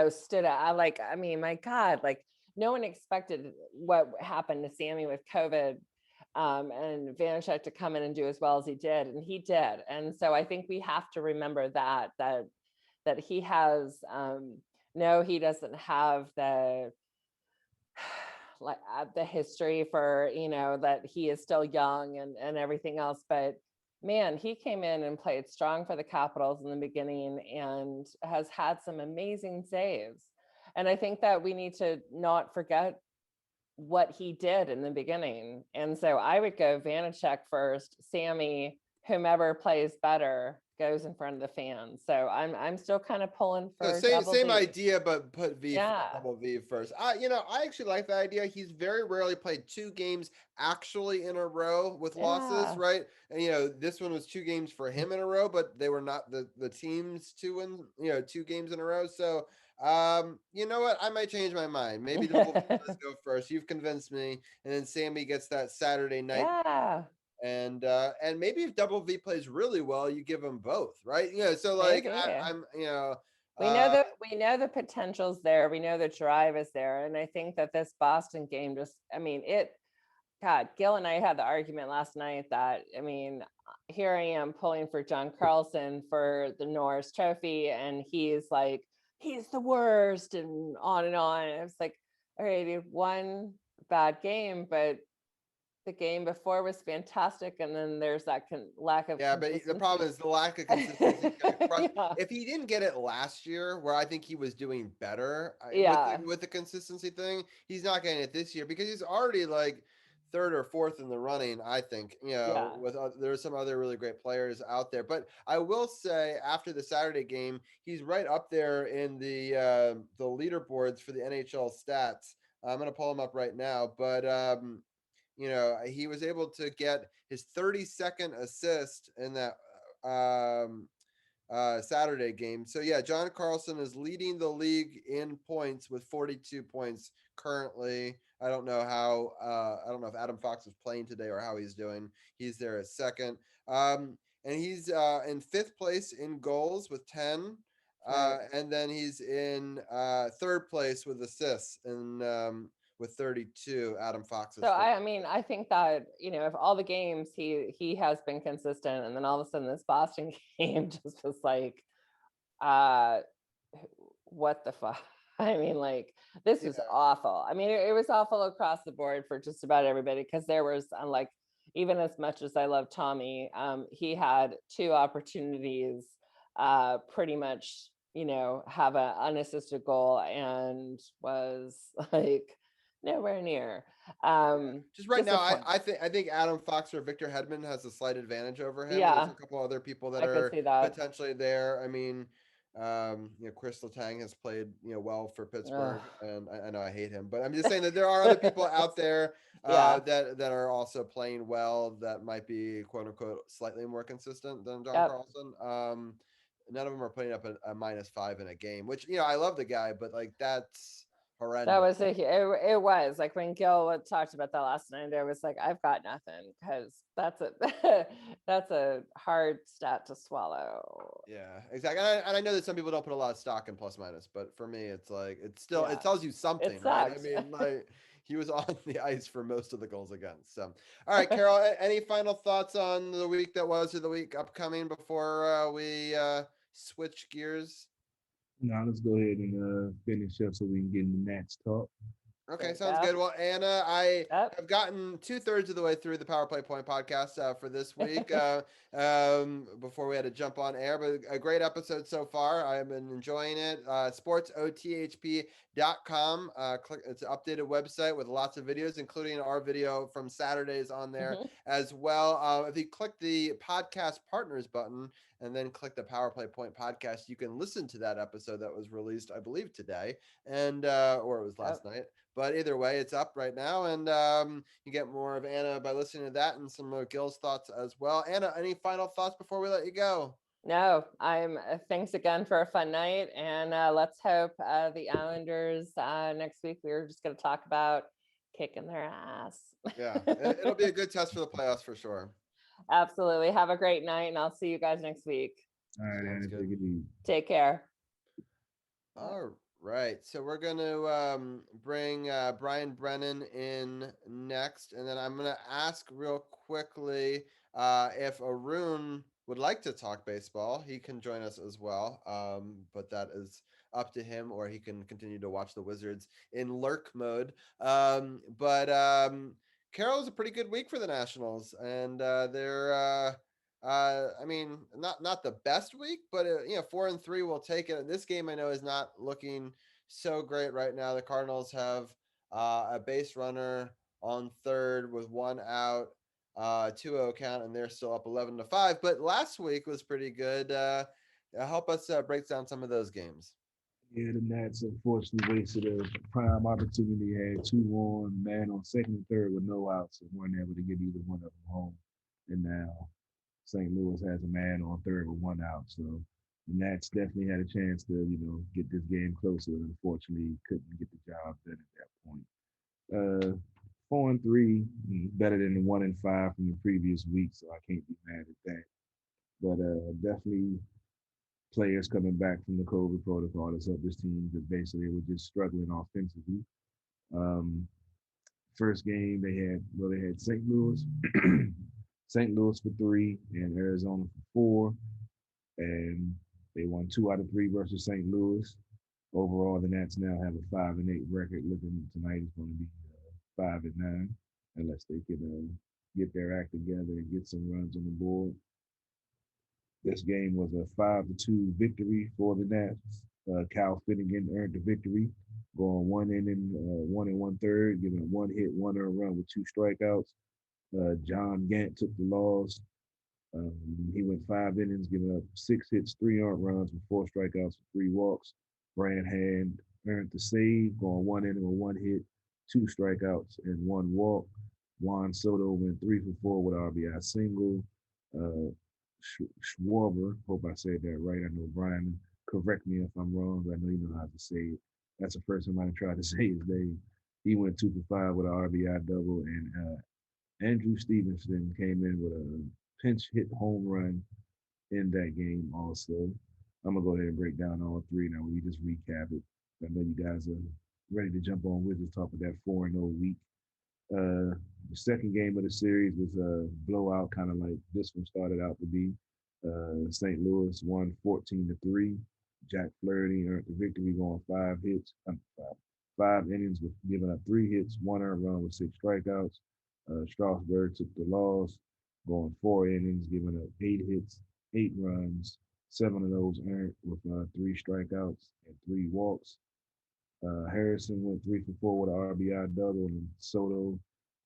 stood out. I mean, my God, no one expected what happened to Sammy with COVID, and Vanacek to come in and do as well as he did, and he did. And so I think we have to remember that he has no, he doesn't have the like the history for, that he is still young and everything else. But man, he came in and played strong for the Capitals in the beginning and has had some amazing saves. And I think that we need to not forget what he did in the beginning. And so I would go Vanacek first, Sammy, whomever plays better goes in front of the fans. So I'm still kind of pulling So for same double V. idea, but put Yeah. double V first. I actually like that idea. He's very rarely played 2 games actually in a row with losses, Yeah. right? And this one was 2 games for him in a row, but they were not the team's 2 games in a row. So you know what? I might change my mind. Maybe double V does go first. You've convinced me, and then Sammy gets that Saturday night. Yeah. And maybe if double V plays really well, you give them both, right? So like Maybe. I'm We know that we know the potential's there. We know the drive is there. And I think that this Boston game God, Gil and I had the argument last night that, here I am pulling for John Carlson for the Norris Trophy, and he's like, he's the worst, and on and on. And I was like, all right, he had one bad game, but the game before was fantastic, and then there's that lack of yeah, but the problem is the lack of consistency. yeah. If he didn't get it last year, where I think he was doing better Yeah. with the consistency thing, he's not getting it this year because he's already like third or fourth in the running. I think Yeah. with there's some other really great players out there, but I will say after the Saturday game, he's right up there in the leaderboards for the NHL stats. I'm gonna pull him up right now, but he was able to get his 32nd assist in that Saturday game. So yeah, John Carlson is leading the league in points with 42 points currently. I don't know if Adam Fox is playing today or how he's doing. He's there at second. And he's in fifth place in goals with 10. And then he's in third place with assists and with 32. Adam Fox is So third. I think that, if all the games he has been consistent, and then all of a sudden this Boston game just was like, uh what the fuck? Like, this was Yeah. awful. It was awful across the board for just about everybody, because there was, like, even as much as I love Tommy, he had two opportunities, pretty much, have an unassisted goal, and was like nowhere near. Just right now, Disappointing. I think Adam Fox or Victor Hedman has a slight advantage over him. There's Yeah, a couple other people that I could are see that. potentially there. Chris Letang has played well for Pittsburgh, Ugh. and I know I hate him, but I'm just saying that there are other people out there Yeah. that are also playing well that might be quote unquote slightly more consistent than John Yep. Carlson. None of them are putting up a -5 in a game, which I love the guy, but like that's horrendous. That was it was like when Gil talked about that last night, I was like, I've got nothing, because that's that's a hard stat to swallow. Yeah, exactly. And I know that some people don't put a lot of stock in plus minus, but for me, it's like it's still it tells you something, right? sucks. Like he was on the ice for most of the goals against. So, all right, Carol, any final thoughts on the week that was or the week upcoming before we switch gears? Now let's go ahead and finish up so we can get in the Nats talk. Okay, sounds good. Well, Anna, I Yep. have gotten 2/3 of the way through the Power Play Point podcast for this week before we had to jump on air, but a great episode so far. I've been enjoying it. sportsothp.com. It's an updated website with lots of videos, including our video from Saturdays on there as well. If you click the podcast partners button and then click the Power Play Point podcast, you can listen to that episode that was released, I believe, today, and or it was last night. But either way, it's up right now, and you get more of Anna by listening to that and some of Gil's thoughts as well. Anna, any final thoughts before we let you go? No, thanks again for a fun night, and let's hope the Islanders next week. We're just going to talk about kicking their ass. Yeah, it'll be a good test for the playoffs for sure. Absolutely. Have a great night, and I'll see you guys next week. All right, Anna, take it easy. Take care. All right, so we're going to bring Brian Brennan in next, and then I'm going to ask real quickly if Arun would like to talk baseball. He can join us as well, but that is up to him, or he can continue to watch the Wizards in lurk mode. Carroll is a pretty good week for the Nationals, and they're I mean, not the best week, but 4-3 will take it. And this game I know is not looking so great right now. The Cardinals have a base runner on third with one out, 2-0 count, and they're still up 11-5. But last week was pretty good. Help us break down some of those games. Yeah, the Nats unfortunately wasted a prime opportunity. Had 2-1, man on second and third with no outs, and weren't able to get either one of them home. And now St. Louis has a man on third with one out. So the Nats definitely had a chance to, get this game closer. Unfortunately, couldn't get the job done at that point. 4-3, better than the 1-5 from the previous week, so I can't be mad at that. But definitely players coming back from the COVID protocol has helped this team because basically they were just struggling offensively. First game they had St. Louis, St. Louis for 3 and Arizona for 4, and they won 2 out of 3 versus St. Louis. Overall, the Nats now have a 5-8 record. Looking tonight is going to be 5-9, unless they can get their act together and get some runs on the board. This game was a 5-2 victory for the Nats. Cal Finnegan earned the victory, going 1 inning, 1 1/3, giving 1 hit, 1 earned run with 2 strikeouts. John Gant took the loss. He went 5 innings, giving up 6 hits, 3 earned runs with 4 strikeouts, 3 walks. Brad Hand earned the save, going 1 inning with 1 hit, 2 strikeouts, and 1 walk. Juan Soto went 3 for 4 with RBI single. Schwarber, hope I said that right. I know Brian, correct me if I'm wrong, but I know you know how to say it. That's the first time I tried to say his name. He went 2 for 5 with an RBI double, and Andrew Stevenson came in with a pinch hit home run in that game also. I'm gonna go ahead and break down all 3 now. We just recap it. I know you guys are ready to jump on Wizards talk of that 4-0 week. The second game of the series was a blowout, kind of like this one started out to be. St. Louis won 14-3. Jack Flaherty earned the victory, going 5 innings with giving up 3 hits, 1 earned run with 6 strikeouts. Strasburg took the loss, going 4 innings, giving up 8 hits, 8 runs, 7 of those earned with 3 strikeouts and 3 walks. Harrison went 3 for 4 with an RBI double, and Soto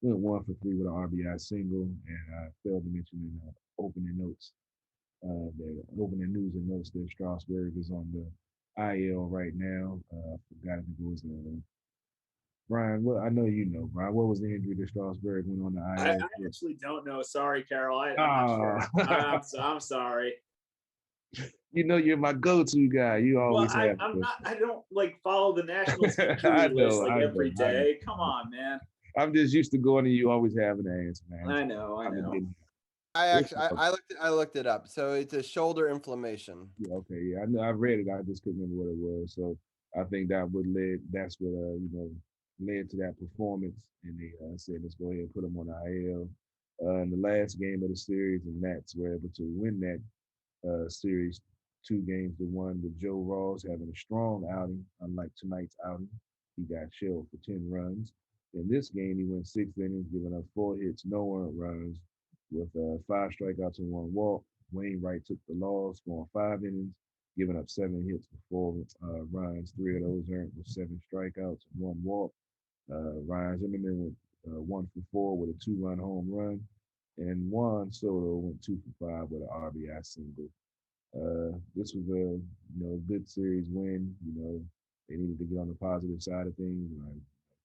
went 1 for 3 with an RBI single. And I failed to mention in the opening notes, the opening news and notes that Strasburg is on the IL right now. I forgot if it was Brian. Well, I know you know, Brian. What was the injury that Strasburg went on the IL? I actually don't know. Sorry, Carol. I'm not sure. I'm sorry. You know, you're my go-to guy. You always have. I'm not. I don't follow the Nationals injury I know, list I every know, day. Come on, man. I'm just used to going to you always having an answer, man. I know. I looked it up. So it's a shoulder inflammation. Yeah, okay, yeah, I know. I read it. I just couldn't remember what it was. So I think that's what led to that performance. And they said, let's go ahead and put them on the IL. In the last game of the series, the Nats were able to win that series 2-1 with Joe Ross having a strong outing, unlike tonight's outing. He got shelled for 10 runs. In this game, he went 6 innings, giving up 4 hits, no earned runs, with 5 strikeouts and 1 walk. Wainwright took the loss, going 5 innings, giving up 7 hits for 4 runs. 3 of those earned with 7 strikeouts and 1 walk. Ryan Zimmerman went 1 for 4 with a 2-run home run, and Juan Soto went 2 for 5 with an RBI single. This was a good series win. They needed to get on the positive side of things.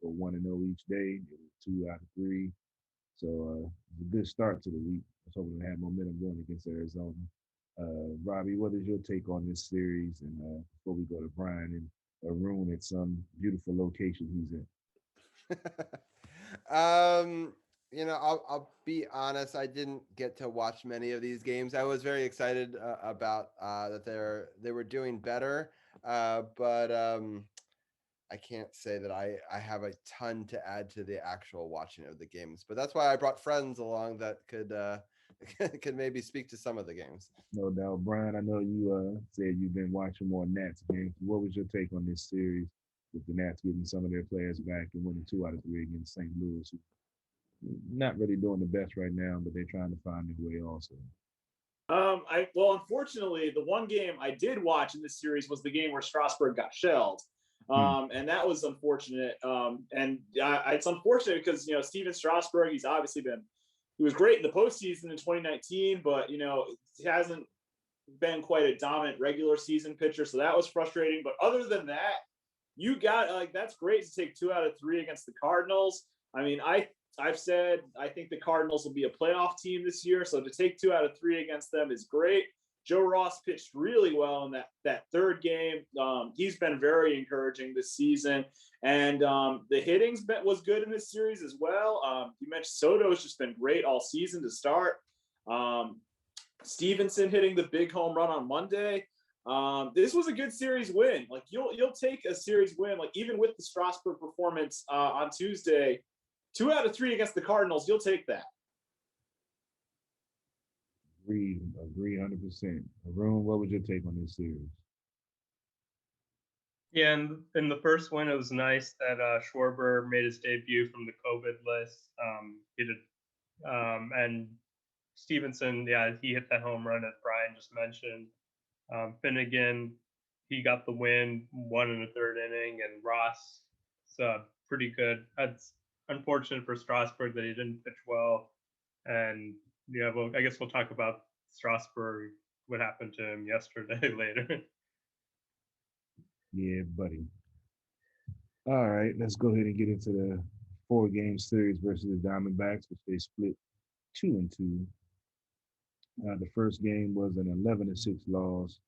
Go 1-0 each day. 2 out of 3. So it's a good start to the week. I was hoping to have momentum going against Arizona. Robbie, what is your take on this series? And before we go to Brian and Arun at some beautiful location he's in. I'll be honest. I didn't get to watch many of these games. I was very excited about that they were doing better, but I can't say that I have a ton to add to the actual watching of the games. But that's why I brought friends along that could maybe speak to some of the games. No doubt. Brian, I know you said you've been watching more Nats games. What was your take on this series with the Nats getting some of their players back and winning 2 out of 3 against St. Louis, who not really doing the best right now, but they're trying to find their way also. Unfortunately, the one game I did watch in this series was the game where Strasburg got shelled. And that was unfortunate. It's unfortunate because, Steven Strasburg, he was great in the postseason in 2019, but, he hasn't been quite a dominant regular season pitcher. So that was frustrating. But other than that, that's great to take 2 out of 3 against the Cardinals. I mean, I've said I think the Cardinals will be a playoff team this year. So to take 2 out of 3 against them is great. Joe Ross pitched really well in that third game. He's been very encouraging this season. And the hitting was good in this series as well. You mentioned Soto has just been great all season to start. Stevenson hitting the big home run on Monday. This was a good series win. Like you'll take a series win, like even with the Strasburg performance on Tuesday, 2 out of 3 against the Cardinals, you'll take that. Agree 100%. Arun, what was your take on this series? Yeah, and in the first one, it was nice that Schwarber made his debut from the COVID list. He did, and Stevenson, he hit that home run as Brian just mentioned. Finnegan, he got the win, 1 in the 3rd inning, and Ross, pretty good. That's unfortunate for Strasburg that he didn't pitch well, and I guess we'll talk about Strasburg, what happened to him yesterday later. Yeah, buddy. All right, let's go ahead and get into the 4-game series versus the Diamondbacks, which they split 2-2. The first game was an 11-6 loss.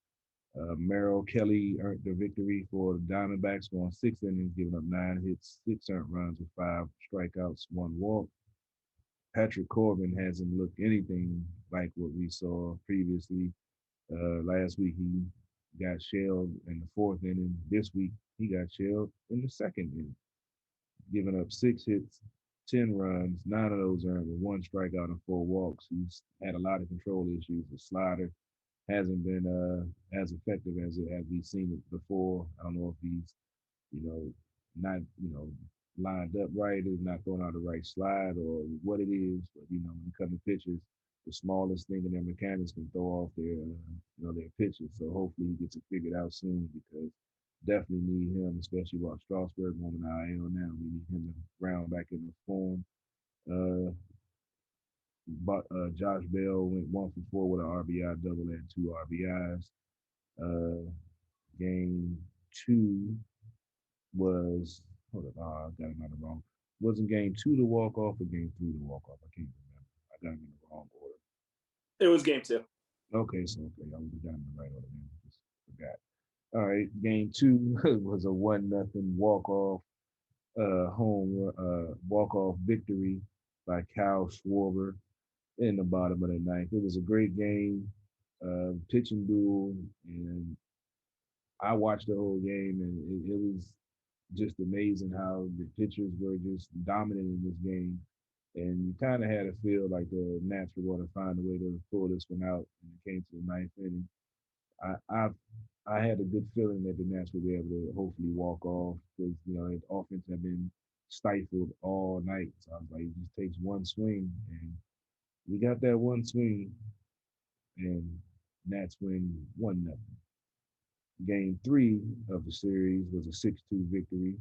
Merrill Kelly earned the victory for the Diamondbacks, going 6 innings, giving up 9 hits, 6 earned runs with 5 strikeouts, 1 walk. Patrick Corbin hasn't looked anything like what we saw previously. Last week he got shelled in the 4th inning. This week he got shelled in the 2nd inning, giving up 6 hits, 10 runs, 9 of those earned with 1 strikeout and 4 walks. He's had a lot of control issues. The slider hasn't been as effective as we've seen it before. I don't know if he's, not, lined up right, is not throwing out the right slide or what it is. But, when it comes to pitches, the smallest thing in their mechanics can throw off their pitches. So hopefully he gets it figured out soon, because definitely need him, especially while Strasburg on the IL now. We need him to round back in the form. But Josh Bell went 1 for 4 with an RBI double and 2 RBIs. Game 2 was, hold up, I got another wrong. Wasn't game 2 the walk off or game 3 the walk off? I can't remember. I got him in the wrong order. It was game 2. Okay, I would have got him in the right order then. Just forgot. All right, game 2 was a 1-0 walk off walk off victory by Kyle Schwarber in the bottom of the 9th. It was a great game, pitching duel, and I watched the whole game, and it was just amazing how the pitchers were just dominant in this game. And you kind of had a feel like the Nats were going to find a way to pull this one out when it came to the 9th inning. I had a good feeling that the Nats would be able to hopefully walk off, because the offense had been stifled all night. So I was like, it just takes one swing, and we got that one swing, and Nats win 1-0. Game 3 of the series was a 6-2 victory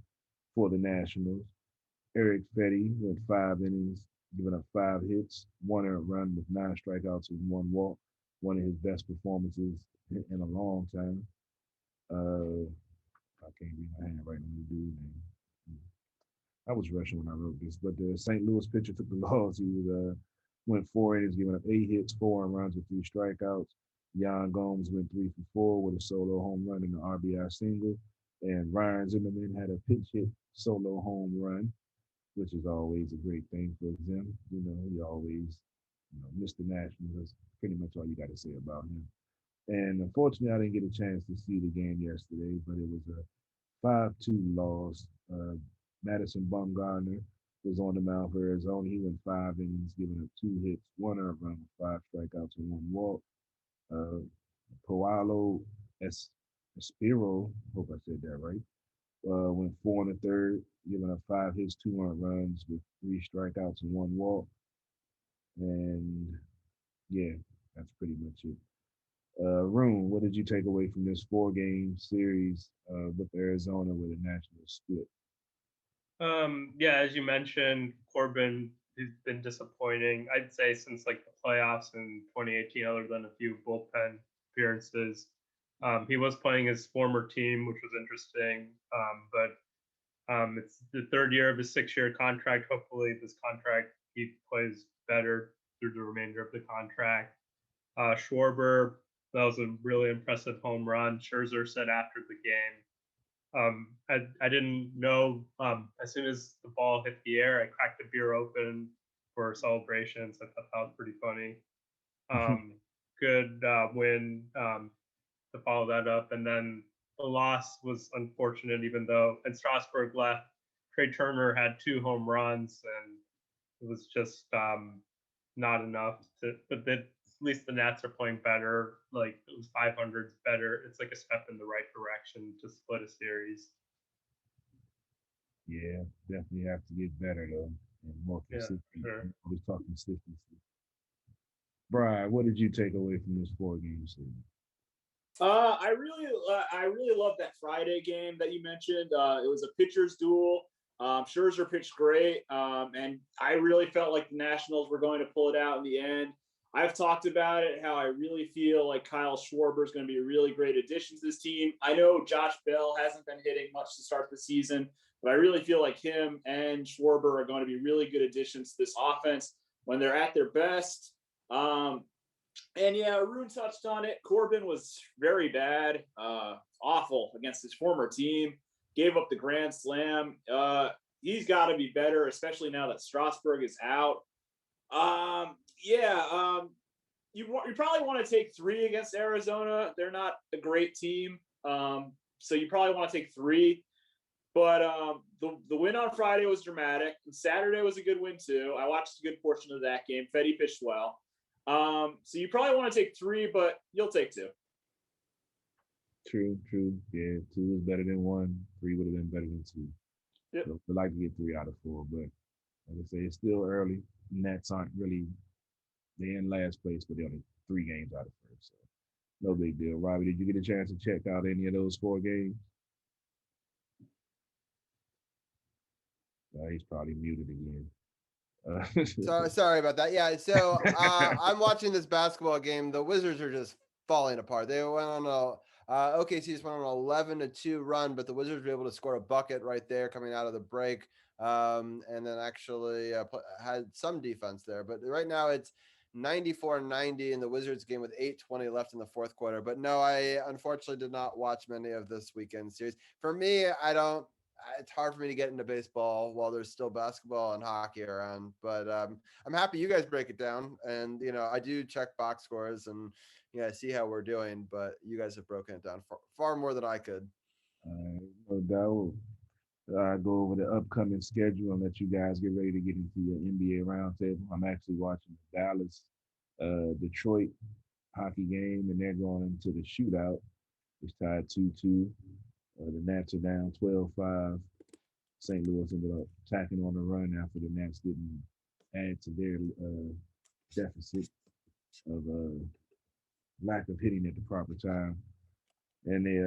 for the Nationals. Eric Fetty went 5 innings, giving up 5 hits, 1 earned run with 9 strikeouts and 1 walk. One of his best performances in a long time. I can't read my handwriting on the dude. I was rushing when I wrote this, but the St. Louis pitcher took the loss. He went 4 innings, giving up 8 hits, 4 earned runs with 3 strikeouts. Yan Gomes went 3 for 4 with a solo home run and an RBI single. And Ryan Zimmerman had a pinch hit solo home run, which is always a great thing for him. He always, Mr. National. That's pretty much all you got to say about him. And unfortunately, I didn't get a chance to see the game yesterday, but it was a 5-2 loss. Madison Bumgarner was on the mound for Arizona. He went 5 innings, giving up 2 hits, 1 earned run with 5 strikeouts and 1 walk. Paolo Espiro, hope I said that right, went 4 1/3, giving up 5 hits, 2 earned runs with 3 strikeouts and 1 walk. And yeah, that's pretty much it. Room, what did you take away from this 4-game series with Arizona with a national split? Yeah, as you mentioned, Corbin has been disappointing. I'd say since like the playoffs in 2018, other than a few bullpen appearances. He was playing his former team, which was interesting. But it's the third year of his 6-year contract. Hopefully, this contract he plays better through the remainder of the contract. Schwarber, that was a really impressive home run. Scherzer said after the game, I didn't know. As soon as the ball hit the air, I cracked the beer open for celebrations. I thought that was pretty funny. Good win to follow that up. And then the loss was unfortunate, even though, and Strasburg left. Trey Turner had 2 home runs, and it was just not enough to, but at least the Nats are playing better. Like it was 500s better. It's like a step in the right direction to split a series. Yeah, definitely have to get better though, and more Yeah, consistent. sure. Always talk consistency. Brian, what did you take away from this 4-game series? I really love that Friday game that you mentioned. It was a pitcher's duel. Scherzer pitched great, and I really felt like the Nationals were going to pull it out in the end. I've talked about it, how I really feel like Kyle Schwarber is going to be a really great addition to this team. I know Josh Bell hasn't been hitting much to start the season, but I really feel like him and Schwarber are going to be really good additions to this offense when they're at their best. And yeah, Arun touched on it. Corbin was very bad, awful against his former team. Gave up the grand slam. He's got to be better, especially now that Strasburg is out. You probably want to take 3 against Arizona. They're not a great team, so you probably want to take 3. But the win on Friday was dramatic. And Saturday was a good win too. I watched a good portion of that game. Fetty pitched well. So you probably want to take 3, but you'll take 2. True. Yeah, 2 is better than 1. 3 would have been better than 2. Yep. So I'd like to get 3 out of 4, but like I say, it's still early. Nets aren't really, they're in last place, but they're only 3 games out of 1st. So no big deal. Robbie, did you get a chance to check out any of those 4 games? He's probably muted again. Sorry about that. Yeah, so I'm watching this basketball game. The Wizards are just falling apart. They went on OKC just went on an 11-2 run, but the Wizards were able to score a bucket right there coming out of the break, and then actually had some defense there. But right now it's 94-90 in the Wizards game with 8:20 left in the 4th quarter. But no, I unfortunately did not watch many of this weekend series. For me, it's hard for me to get into baseball while there's still basketball and hockey around, but I'm happy you guys break it down. And, I do check box scores and, see how we're doing, but you guys have broken it down far more than I could. No doubt. I go over the upcoming schedule and let you guys get ready to get into your NBA roundtable. I'm actually watching the Dallas, Detroit hockey game, and they're going into the shootout. It's tied 2-2. The Nats are down 12-5. St. Louis ended up tacking on the run after the Nats didn't add to their deficit of lack of hitting at the proper time. And they,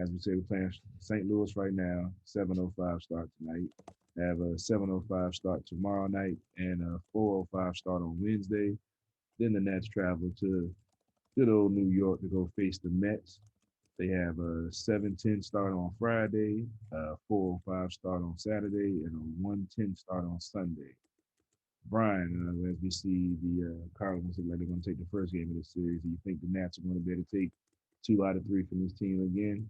as we say, we're playing St. Louis right now, 7:05 start tonight. They have a 7:05 start tomorrow night and a 4:05 start on Wednesday. Then the Nats travel to good old New York to go face the Mets. They have a 7:10 start on Friday, a 4:05 start on Saturday, and a 1:10 start on Sunday. Brian, as we see the Cardinals look like they're going to take the first game of the series, do you think the Nats are going to be able to take 2 out of 3 from this team again?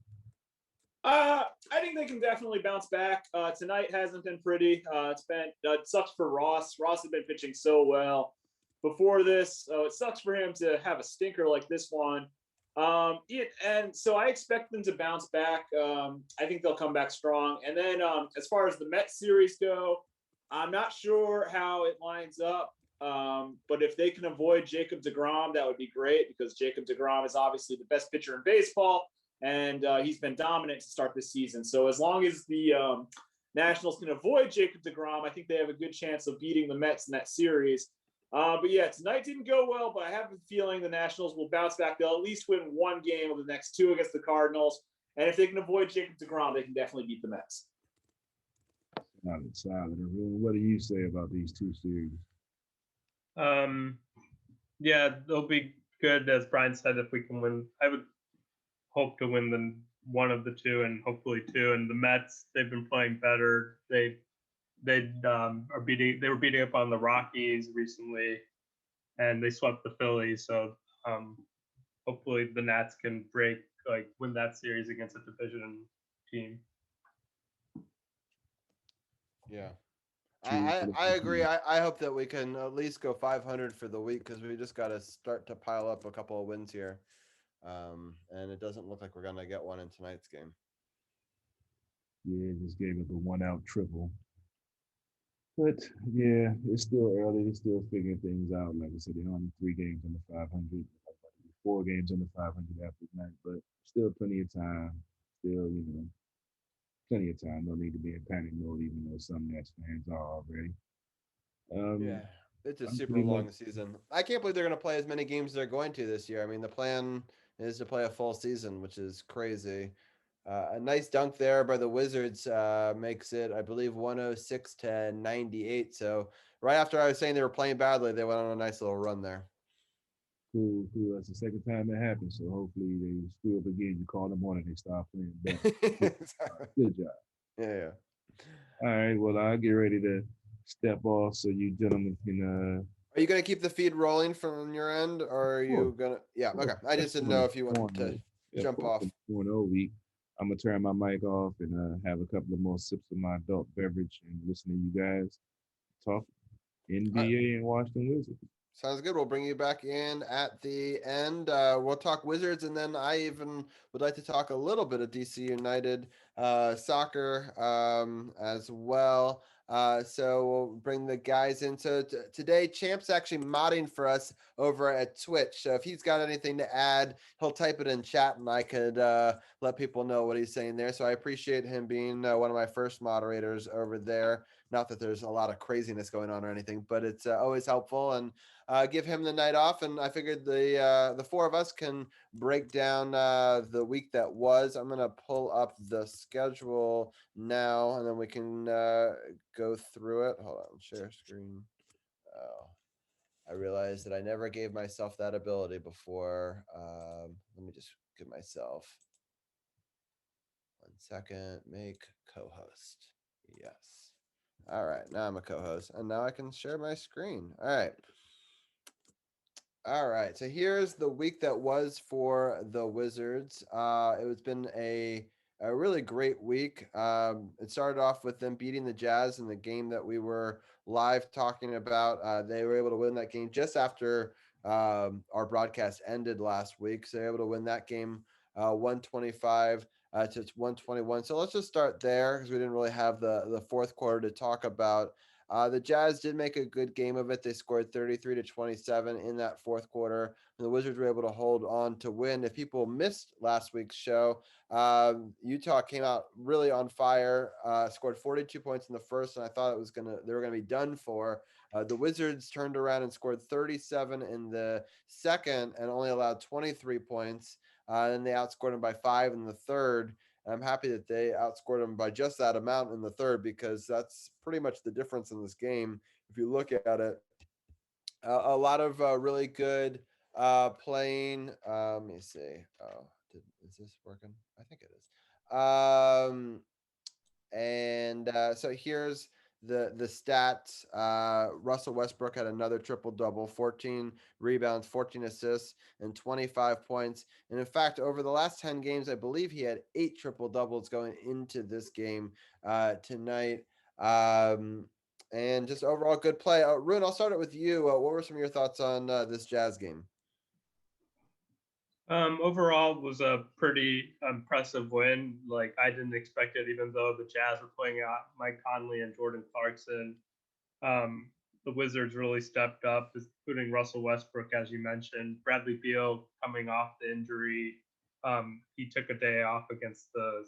I think they can definitely bounce back. Tonight hasn't been pretty. It sucks for Ross. Ross has been pitching so well before this. So it sucks for him to have a stinker like this one. And so I expect them to bounce back. I think they'll come back strong. And then as far as the Mets series go, I'm not sure how it lines up, but if they can avoid Jacob deGrom, that would be great because Jacob deGrom is obviously the best pitcher in baseball, and he's been dominant to start this season. So as long as the Nationals can avoid Jacob deGrom, I think they have a good chance of beating the Mets in that series. But yeah, tonight didn't go well, but I have a feeling the Nationals will bounce back. They'll at least win one game of the next two against the Cardinals. And if they can avoid Jacob deGrom, they can definitely beat the Mets. Solid. What do you say about these two series? Yeah, they'll be good, as Brian said, if we can win. I would hope to win one of the two, and hopefully two. And the Mets, they've been playing better. They were beating up on the Rockies recently, and they swept the Phillies. So hopefully the Nats can win that series against a division team. Yeah. I agree. I hope that we can at least go 500 for the week because we just got to start to pile up a couple of wins here. And it doesn't look like we're going to get one in tonight's game. Yeah, just gave up a 1-out triple. But yeah, it's still early. They're still figuring things out. Like I said, they're only 3 games under 500. 4 games under 500 after tonight, but still plenty of time. Still, plenty of time. No need to be in panic mode, even though some Nets fans are already. Yeah, it's a super long season. I can't believe they're going to play as many games as they're going to this year. I mean, the plan is to play a full season, which is crazy. A nice dunk there by the Wizards makes it, I believe, 106-98. So right after I was saying they were playing badly, they went on a nice little run there. Cool. That's the second time it happened. So hopefully they screw up again. You call them on and they start playing better. Good job. Yeah. All right. Well, I'll get ready to step off so you gentlemen can. Are you going to keep the feed rolling from your end, or are you going to? Yeah. Okay. I just didn't know if you wanted to jump off. 4-0 week. I'm gonna turn my mic off and have a couple of more sips of my adult beverage and listen to you guys talk NBA and Washington Wizards. Sounds good. We'll bring you back in at the end. We'll talk Wizards, and then I even would like to talk a little bit of DC United soccer as well. So we'll bring the guys in. So today, Champ's actually modding for us over at Twitch. So if he's got anything to add, he'll type it in chat, and I could let people know what he's saying there. So I appreciate him being one of my first moderators over there. Not that there's a lot of craziness going on or anything, but it's always helpful, and give him the night off. And I figured the 4 of us can break down the week that was. I'm going to pull up the schedule now, and then we can go through it. Hold on, share screen. Oh, I realized that I never gave myself that ability before. Let me just give myself 1 second. Make co-host. Yes. All right, now I'm a co-host, and now I can share my screen. All right, so here's the week that was for the Wizards. It's been a really great week. It started off with them beating the Jazz in the game that we were live talking about. They were able to win that game just after our broadcast ended last week. So they were able to win that game 125 to 121. So let's just start there because we didn't really have the fourth quarter to talk about. The Jazz did make a good game of it. They scored 33-27 in that fourth quarter, and the Wizards were able to hold on to win. If people missed last week's show, Utah came out really on fire, scored 42 points in the first, and I thought they were gonna be done for. The Wizards turned around and scored 37 in the second and only allowed 23 points. Then they outscored them by 5 in the third. I'm happy that they outscored them by just that amount in the third because that's pretty much the difference in this game. If you look at it, a lot of really good playing. Let me see. Oh, is this working? I think it is. So here's the stats. Russell Westbrook had another triple double, 14 rebounds, 14 assists, and 25 points. And in fact, over the last 10 games, I believe he had 8 triple doubles going into this game tonight. And just overall good play. Rune, I'll start it with you. What were some of your thoughts on this Jazz game? Overall, was a pretty impressive win. Like, I didn't expect it, even though the Jazz were playing out Mike Conley and Jordan Clarkson. the Wizards really stepped up, including Russell Westbrook, as you mentioned. Bradley Beal coming off the injury. He took a day off against the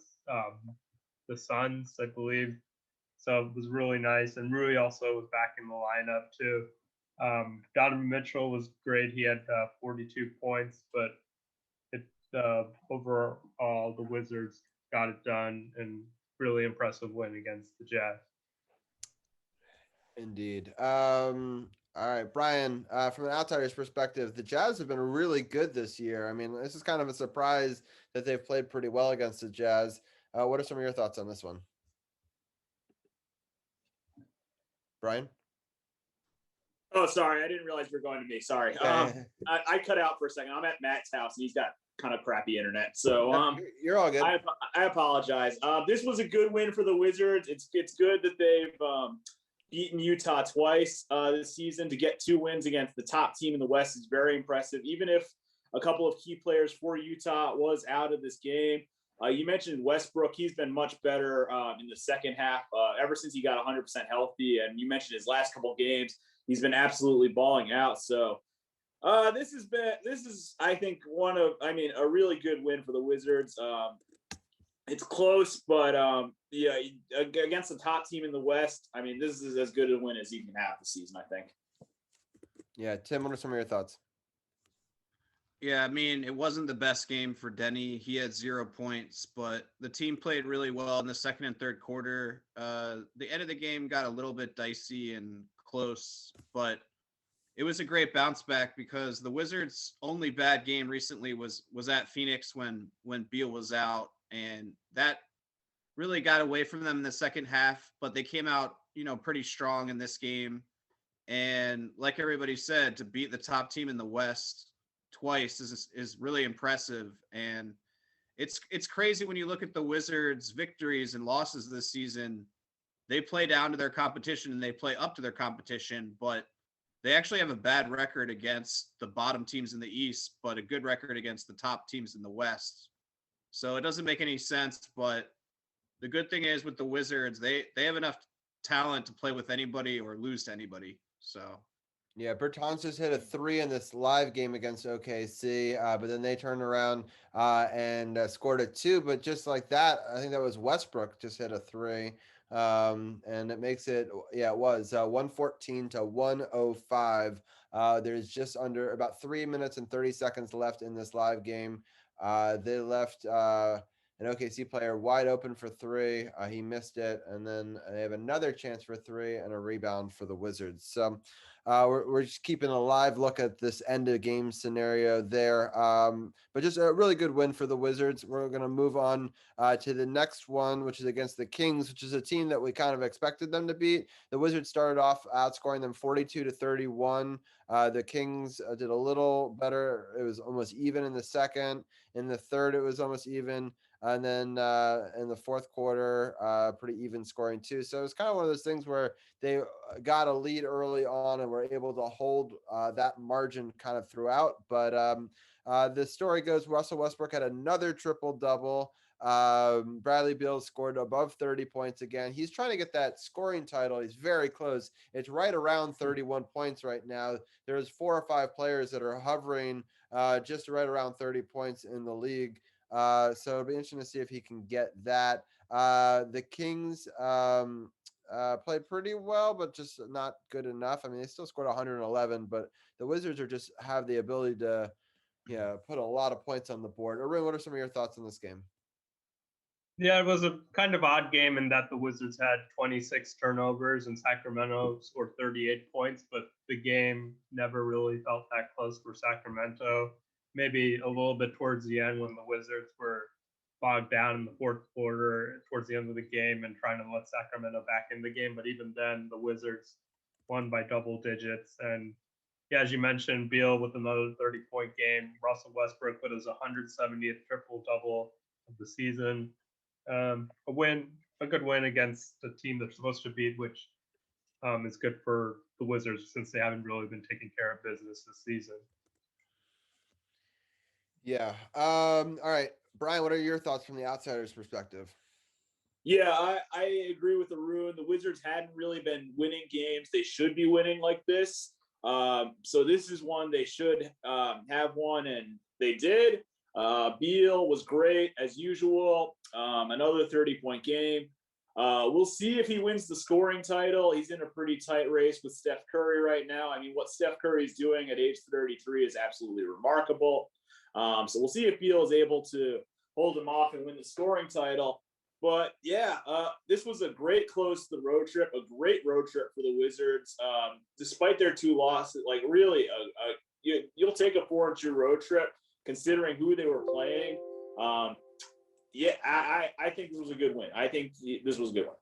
Suns, I believe. So it was really nice. And Rui also was back in the lineup too. Donovan Mitchell was great. He had 42 points, but overall the Wizards got it done, and really impressive win against the Jazz. Indeed. All right, Brian, from an outsider's perspective, the Jazz have been really good this year. I mean, this is kind of a surprise that they've played pretty well against the Jazz. What are some of your thoughts on this one? Brian? Oh, sorry. I didn't realize you were going to me. Sorry. I cut out for a second. I'm at Matt's house and he's got kind of crappy internet. So you're all good. I apologize. This was a good win for the Wizards. It's good that they've beaten Utah twice this season. To get 2 wins against the top team in the West is very impressive. Even if a couple of key players for Utah was out of this game. You mentioned Westbrook. He's been much better in the second half ever since he got 100% healthy. And you mentioned his last couple of games. He's been absolutely balling out. So this is, I think, a really good win for the Wizards. It's close, but yeah, against the top team in the West, I mean, this is as good a win as you can have this season, I think. Yeah, Tim, what are some of your thoughts? Yeah, I mean, it wasn't the best game for Denny. He had 0 points, but the team played really well in the second and third quarter. The end of the game got a little bit dicey and close, but it was a great bounce back because the Wizards' only bad game recently was at Phoenix when Beal was out, and that really got away from them in the second half, but they came out, pretty strong in this game. And like everybody said, to beat the top team in the West twice is really impressive. And it's crazy when you look at the Wizards' victories and losses this season. They play down to their competition and they play up to their competition, but they actually have a bad record against the bottom teams in the East, but a good record against the top teams in the West. So it doesn't make any sense, but the good thing is with the Wizards, they have enough talent to play with anybody or lose to anybody. So yeah, Bertans just hit a 3 in this live game against OKC, but then they turned around and scored a 2. But just like that, I think that was Westbrook just hit a 3. And it makes it, it was 114 to 105. There's just under about 3 minutes and 30 seconds left in this live game. They left an OKC player wide open for 3. He missed it, and then they have another chance for 3 and a rebound for the Wizards. So we're just keeping a live look at this end of game scenario there. But just a really good win for the Wizards. We're going to move on to the next one, which is against the Kings, which is a team that we kind of expected them to beat. The Wizards started off outscoring them 42 to 31. The Kings did a little better. It was almost even in the second. In the third, it was almost even. And then in the fourth quarter, pretty even scoring too. So it's kind of one of those things where they got a lead early on and were able to hold that margin kind of throughout. But the story goes, Russell Westbrook had another triple-double. Bradley Beal scored above 30 points again. He's trying to get that scoring title. He's very close. It's right around 31 points right now. There's 4 or 5 players that are hovering just right around 30 points in the league. So it'll be interesting to see if he can get that. The Kings played pretty well, but just not good enough. I mean, they still scored 111, but the Wizards just have the ability to put a lot of points on the board. Arun, what are some of your thoughts on this game? Yeah, it was a kind of odd game in that the Wizards had 26 turnovers and Sacramento scored 38 points, but the game never really felt that close for Sacramento. Maybe a little bit towards the end when the Wizards were bogged down in the fourth quarter towards the end of the game and trying to let Sacramento back in the game. But even then, the Wizards won by double digits. And yeah, as you mentioned, Beal with another 30-point game. Russell Westbrook with his 170th triple-double of the season. A good win against the team they're supposed to beat, which is good for the Wizards since they haven't really been taking care of business this season. Yeah. All right, Brian, what are your thoughts from the outsider's perspective? Yeah, I agree with Arun. The Wizards hadn't really been winning games they should be winning like this. So this is one they should have won, and they did. Beal was great as usual. Another 30-point game. We'll see if he wins the scoring title. He's in a pretty tight race with Steph Curry right now. I mean, what Steph Curry is doing at age 33 is absolutely remarkable. So we'll see if Beal is able to hold him off and win the scoring title. But yeah, this was a great close to the road trip, a great road trip for the Wizards. Despite their 2 losses, like really, you'll take a 4-2 road trip considering who they were playing. Yeah, I think this was a good win. I think this was a good one.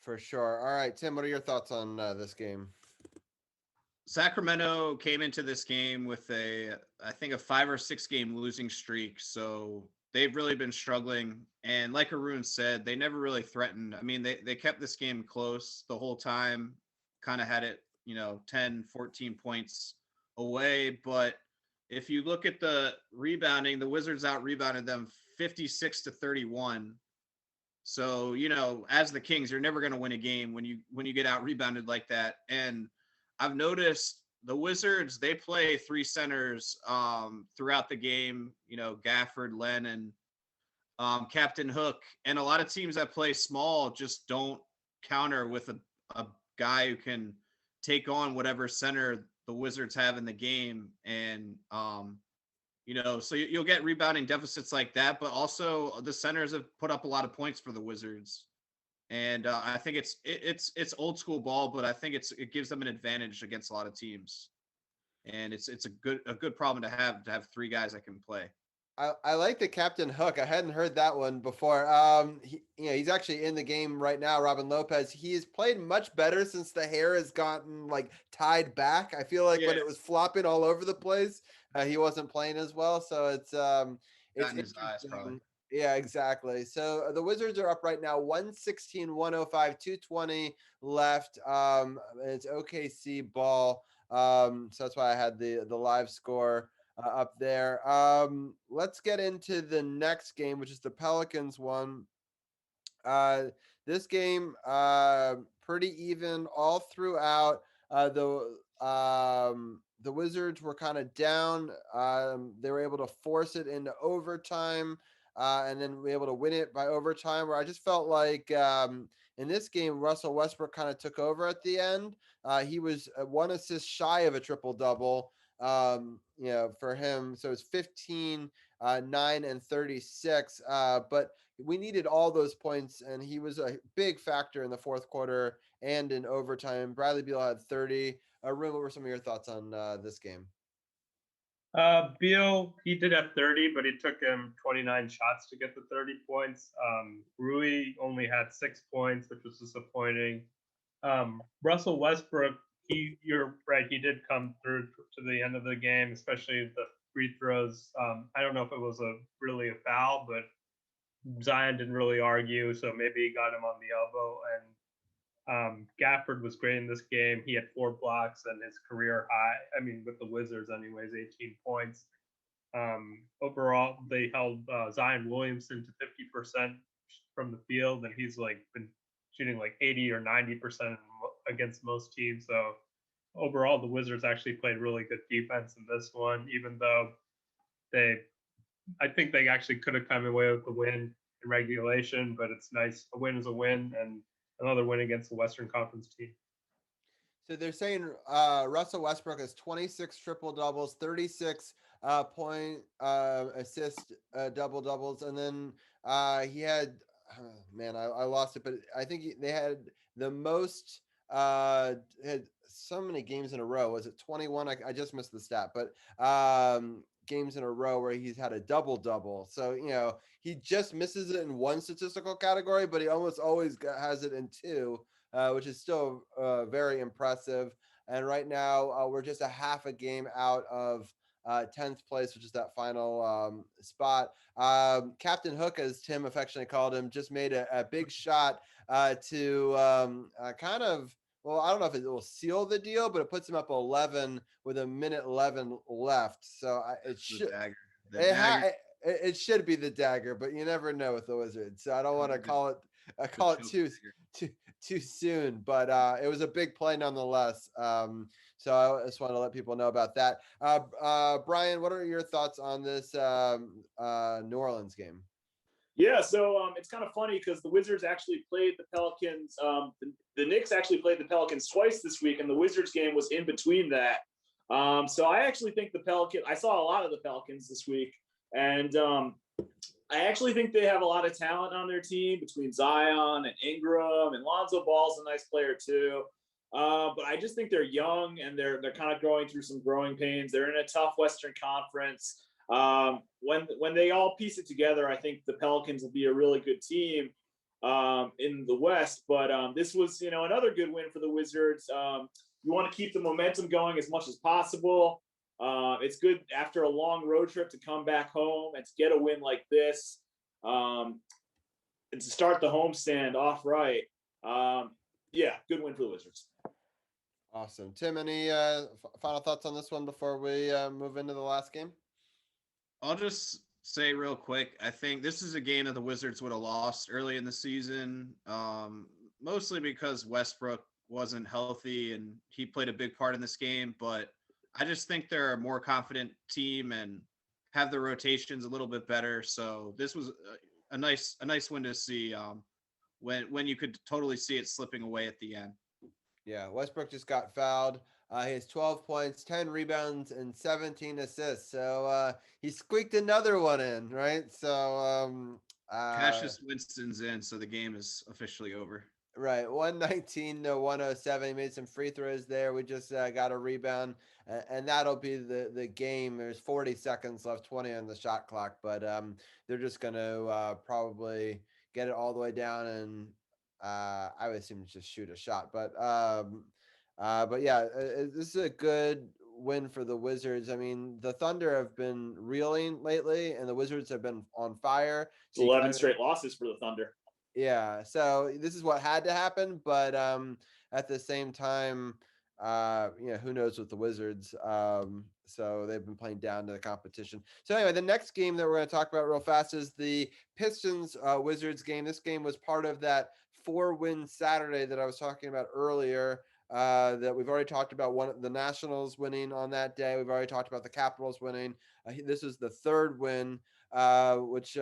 For sure. All right, Tim, what are your thoughts on this game? Sacramento came into this game with I think a 5 or 6 game losing streak. So they've really been struggling. And like Arun said, they never really threatened. I mean, they kept this game close the whole time, kind of had it, 10, 14 points away. But if you look at the rebounding, the Wizards out rebounded them 56-31. So, as the Kings, you're never going to win a game when you get out rebounded like that. And I've noticed the Wizards, they play 3 centers throughout the game, Gafford, Len, and Captain Hook. And a lot of teams that play small just don't counter with a guy who can take on whatever center the Wizards have in the game. And, so you'll get rebounding deficits like that, but also the centers have put up a lot of points for the Wizards. And I think it's old school ball, but I think it gives them an advantage against a lot of teams. And it's a good problem to have 3 guys that can play. I like the Captain Hook. I hadn't heard that one before. He's actually in the game right now, Robin Lopez. He's played much better since the hair has gotten tied back. I feel like when it was flopping all over the place, he wasn't playing as well. So it's in his eyes, probably. Yeah, exactly. So the Wizards are up right now, 116-105, 2:20 left. It's OKC ball. So that's why I had the live score up there. Let's get into the next game, which is the Pelicans one. This game, pretty even all throughout. The Wizards were kind of down. They were able to force it into overtime, and then were able to win it by overtime. Where I just felt like in this game, Russell Westbrook kind of took over at the end. He was 1 assist shy of a triple double. For him. So it's 15, 9, and 36. But we needed all those points, and he was a big factor in the 4th quarter and in overtime. Bradley Beal had 30. Arun, what were some of your thoughts on this game? Beal, he did have 30, but it took him 29 shots to get the 30 points. Rui only had 6 points, which was disappointing. Russell Westbrook, you're right, he did come through to the end of the game, especially the free throws. I don't know if it was really a foul, but Zion didn't really argue, so maybe he got him on the elbow. And Gafford was great in this game. He had 4 blocks and his career high. I mean, with the Wizards, anyways, 18 points. Overall, they held Zion Williamson to 50% from the field, and he's been shooting 80 or 90% against most teams. So overall, the Wizards actually played really good defense in this one, even though I think they actually could have come away with the win in regulation, but it's nice. A win is a win, and another win against the Western Conference team. So they're saying Russell Westbrook has 26 triple doubles, 36 point assist double doubles, and then he had I lost it, but I think they had the most had so many games in a row. Was it 21? I just missed the stat, but games in a row where he's had a double double. So he just misses it in one statistical category, but he almost always has it in 2. Which is still very impressive. And right now, we're just a half a game out of 10th place, which is that final spot. Captain Hook, as Tim affectionately called him, just made a big shot to kind of, well, I don't know if it will seal the deal, but it puts him up 11 with 1:11 left. So it should. It should be the dagger, but you never know with the Wizards. So I don't want to call it too soon. But it was a big play nonetheless. So I just want to let people know about that. Brian, what are your thoughts on this New Orleans game? Yeah, so it's kind of funny because the Wizards actually played the Pelicans. The Knicks actually played the Pelicans twice this week, and the Wizards game was in between that. So I actually think I saw a lot of the Pelicans this week, and I actually think they have a lot of talent on their team between Zion and Ingram, and Lonzo Ball's a nice player too. But I just think they're young and they're kind of going through some growing pains. They're in a tough Western Conference. When they all piece it together, I think the Pelicans will be a really good team in the West. But this was, another good win for the Wizards. You want to keep the momentum going as much as possible. It's good after a long road trip to come back home and to get a win like this, and to start the homestand off right. Yeah, good win for the Wizards. Awesome. Tim, any final thoughts on this one before we move into the last game? I'll just say real quick, I think this is a game that the Wizards would have lost early in the season, mostly because Westbrook wasn't healthy and he played a big part in this game. But I just think they're a more confident team and have the rotations a little bit better. So this was a nice win to see when you could totally see it slipping away at the end. Yeah, Westbrook just got fouled. He has 12 points, 10 rebounds, and 17 assists. So he squeaked another one in, right? So Cassius Winston's in, so the game is officially over. Right, 119 to 107. He made some free throws there. We just got a rebound, and that'll be the game. There's 40 seconds left, 20 on the shot clock, but they're just going to probably get it all the way down, and I would assume just shoot a shot. But yeah, this is a good win for the Wizards. I mean, the Thunder have been reeling lately, and the Wizards have been on fire. So 11 straight losses for the Thunder. Yeah, so this is what had to happen, but at the same time, who knows with the Wizards? So they've been playing down to the competition. So anyway, the next game that we're going to talk about real fast is the Pistons Wizards game. This game was part of that 4-win Saturday that I was talking about earlier. That we've already talked about the Nationals winning on that day. We've already talked about the Capitals winning. This is the third win. Which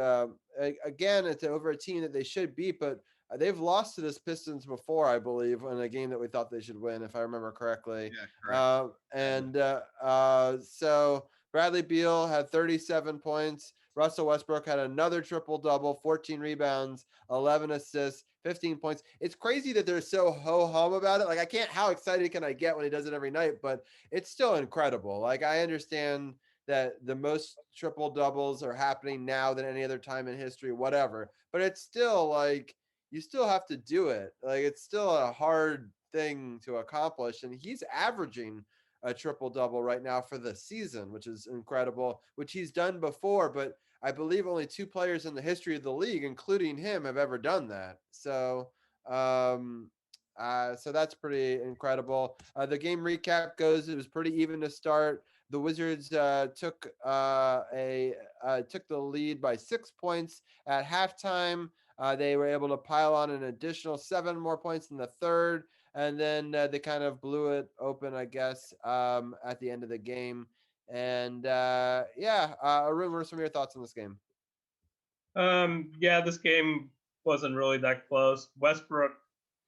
again, it's over a team that they should beat, but they've lost to this Pistons before, I believe, in a game that we thought they should win, if I remember correctly. Yeah, correct. So Bradley Beal had 37 points. Russell Westbrook had another triple-double, 14 rebounds, 11 assists, 15 points. It's crazy that they're so ho-hum about it. Like, how excited can I get when he does it every night? But it's still incredible. Like, I understand that the most triple doubles are happening now than any other time in history, whatever. But it's still like, you still have to do it. Like, it's still a hard thing to accomplish. And he's averaging a triple double right now for the season, which is incredible, which he's done before. But I believe only 2 players in the history of the league, including him, have ever done that. So, so that's pretty incredible. The game recap goes, it was pretty even to start. The Wizards took the lead by 6 points at halftime. They were able to pile on an additional 7 more points in the third, and then they kind of blew it open, I guess, at the end of the game. And Arun, what are some of your thoughts on this game? Yeah, this game wasn't really that close. Westbrook,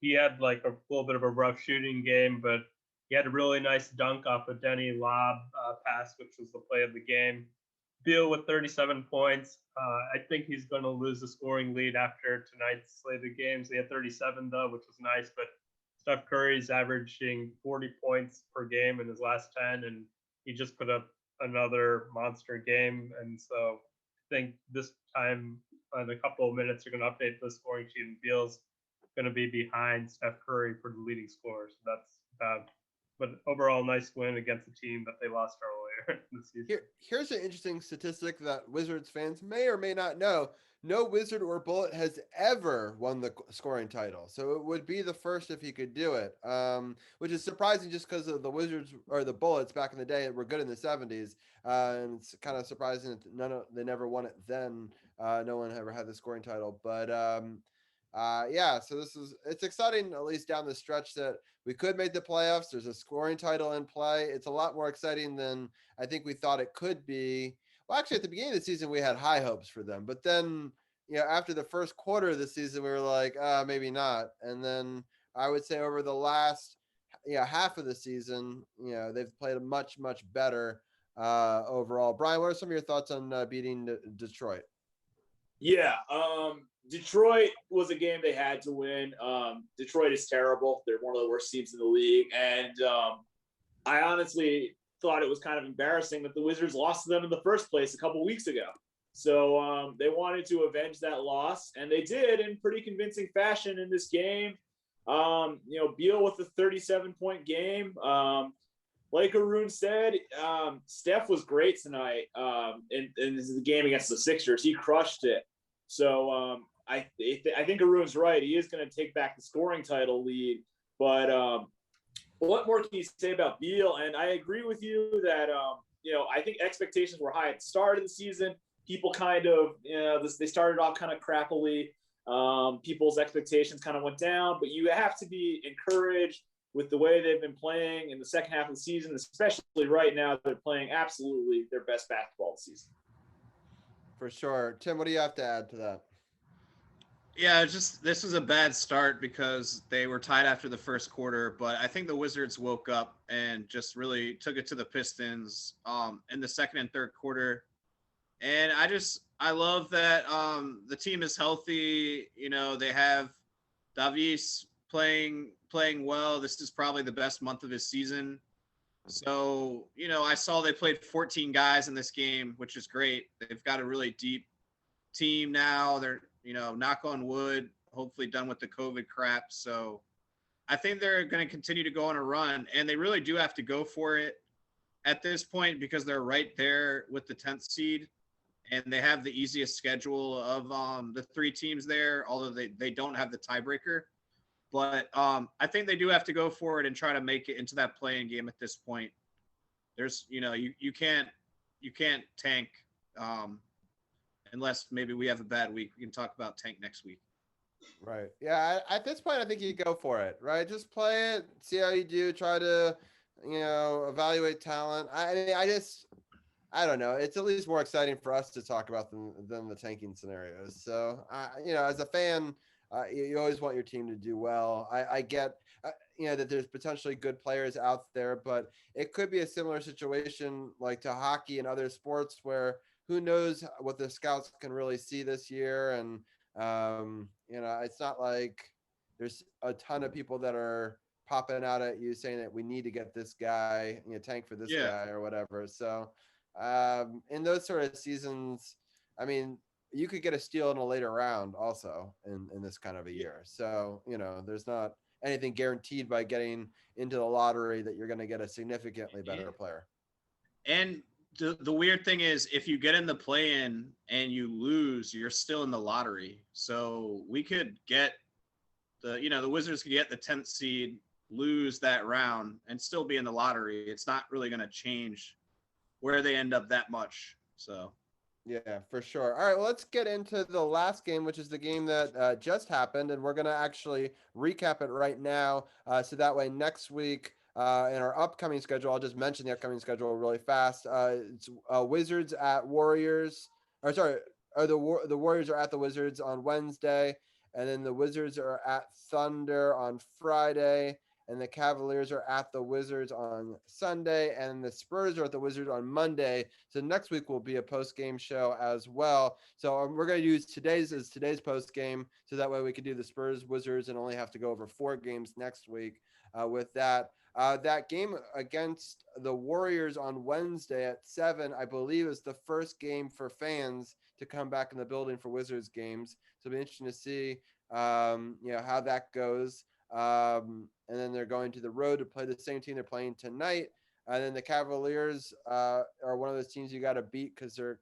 he had like a little bit of a rough shooting game, but he had a really nice dunk off a Denny lob pass, which was the play of the game. Beal with 37 points. I think he's going to lose the scoring lead after tonight's slate of games. He had 37, though, which was nice. But Steph Curry's averaging 40 points per game in his last 10, and he just put up another monster game. And so I think this time, in a couple of minutes, you're going to update the scoring sheet, and Beal's going to be behind Steph Curry for the leading scorer. So that's but overall, nice win against a team that they lost earlier this season. Here's an interesting statistic that Wizards fans may or may not know. No Wizard or Bullet has ever won the scoring title. So it would be the first if he could do it, which is surprising just because of the Wizards or the Bullets back in the day were good in the 70s. And it's kind of surprising that they never won it then. No one ever had the scoring title. But yeah, so it's exciting, at least down the stretch, that we could make the playoffs. There's a scoring title in play. It's a lot more exciting than I think we thought it could be. Well, actually, at the beginning of the season, we had high hopes for them. But then, after the first quarter of the season, we were like, maybe not. And then I would say over the last half of the season, they've played much, much better overall. Brian, what are some of your thoughts on beating Detroit? Yeah, Detroit was a game they had to win. Detroit is terrible. They're one of the worst teams in the league. And I honestly thought it was kind of embarrassing that the Wizards lost to them in the first place a couple weeks ago. So they wanted to avenge that loss, and they did in pretty convincing fashion in this game. Beal with a 37-point game. Like Arun said, Steph was great tonight in the game against the Sixers. He crushed it. So I think Arun's right. He is going to take back the scoring title lead. But what more can you say about Beal? And I agree with you that, I think expectations were high at the start of the season. People kind of, they started off kind of crappily. People's expectations kind of went down. But you have to be encouraged with the way they've been playing in the second half of the season, especially right now. They're playing absolutely their best basketball this season. For sure. Tim, what do you have to add to that? Yeah, this was a bad start because they were tied after the first quarter, but I think the Wizards woke up and just really took it to the Pistons in the second and third quarter. And I love that the team is healthy. They have Davis playing well. This is probably the best month of his season. So, I saw they played 14 guys in this game, which is great. They've got a really deep team now. They're, knock on wood, hopefully done with the COVID crap. So I think they're going to continue to go on a run, and they really do have to go for it at this point because they're right there with the 10th seed, and they have the easiest schedule of the three teams there, although they don't have the tiebreaker. But I think they do have to go for it and try to make it into that play-in game at this point. There's, you can't tank unless maybe we have a bad week. We can talk about tank next week. Right. Yeah. At this point, I think you go for it, right? Just play it, see how you do, try to, evaluate talent. I don't know. It's at least more exciting for us to talk about than the tanking scenarios. So, as a fan, you always want your team to do well. I get, that there's potentially good players out there, but it could be a similar situation like to hockey and other sports where who knows what the scouts can really see this year. And, it's not like there's a ton of people that are popping out at you saying that we need to get this guy, tank for this guy or whatever. So in those sort of seasons, I mean, you could get a steal in a later round also in this kind of a year. So, there's not anything guaranteed by getting into the lottery that you're going to get a significantly better player. And the weird thing is if you get in the play-in and you lose, you're still in the lottery. So we could get the Wizards could get the 10th seed, lose that round, and still be in the lottery. It's not really going to change where they end up that much. So yeah, for sure. All right, well, let's get into the last game, which is the game that just happened, and we're going to actually recap it right now. So that way next week in our upcoming schedule, I'll just mention the upcoming schedule really fast. It's Wizards at Warriors. The Warriors are at the Wizards on Wednesday, and then the Wizards are at Thunder on Friday, and the Cavaliers are at the Wizards on Sunday, and the Spurs are at the Wizards on Monday. So next week will be a post-game show as well. So we're going to use today's post-game, so that way we can do the Spurs Wizards and only have to go over 4 games next week with that. That game against the Warriors on Wednesday at 7, I believe, is the first game for fans to come back in the building for Wizards games. So it'll be interesting to see, how that goes. And then they're going to the road to play the same team they're playing tonight. And then the Cavaliers are one of those teams you got to beat because they're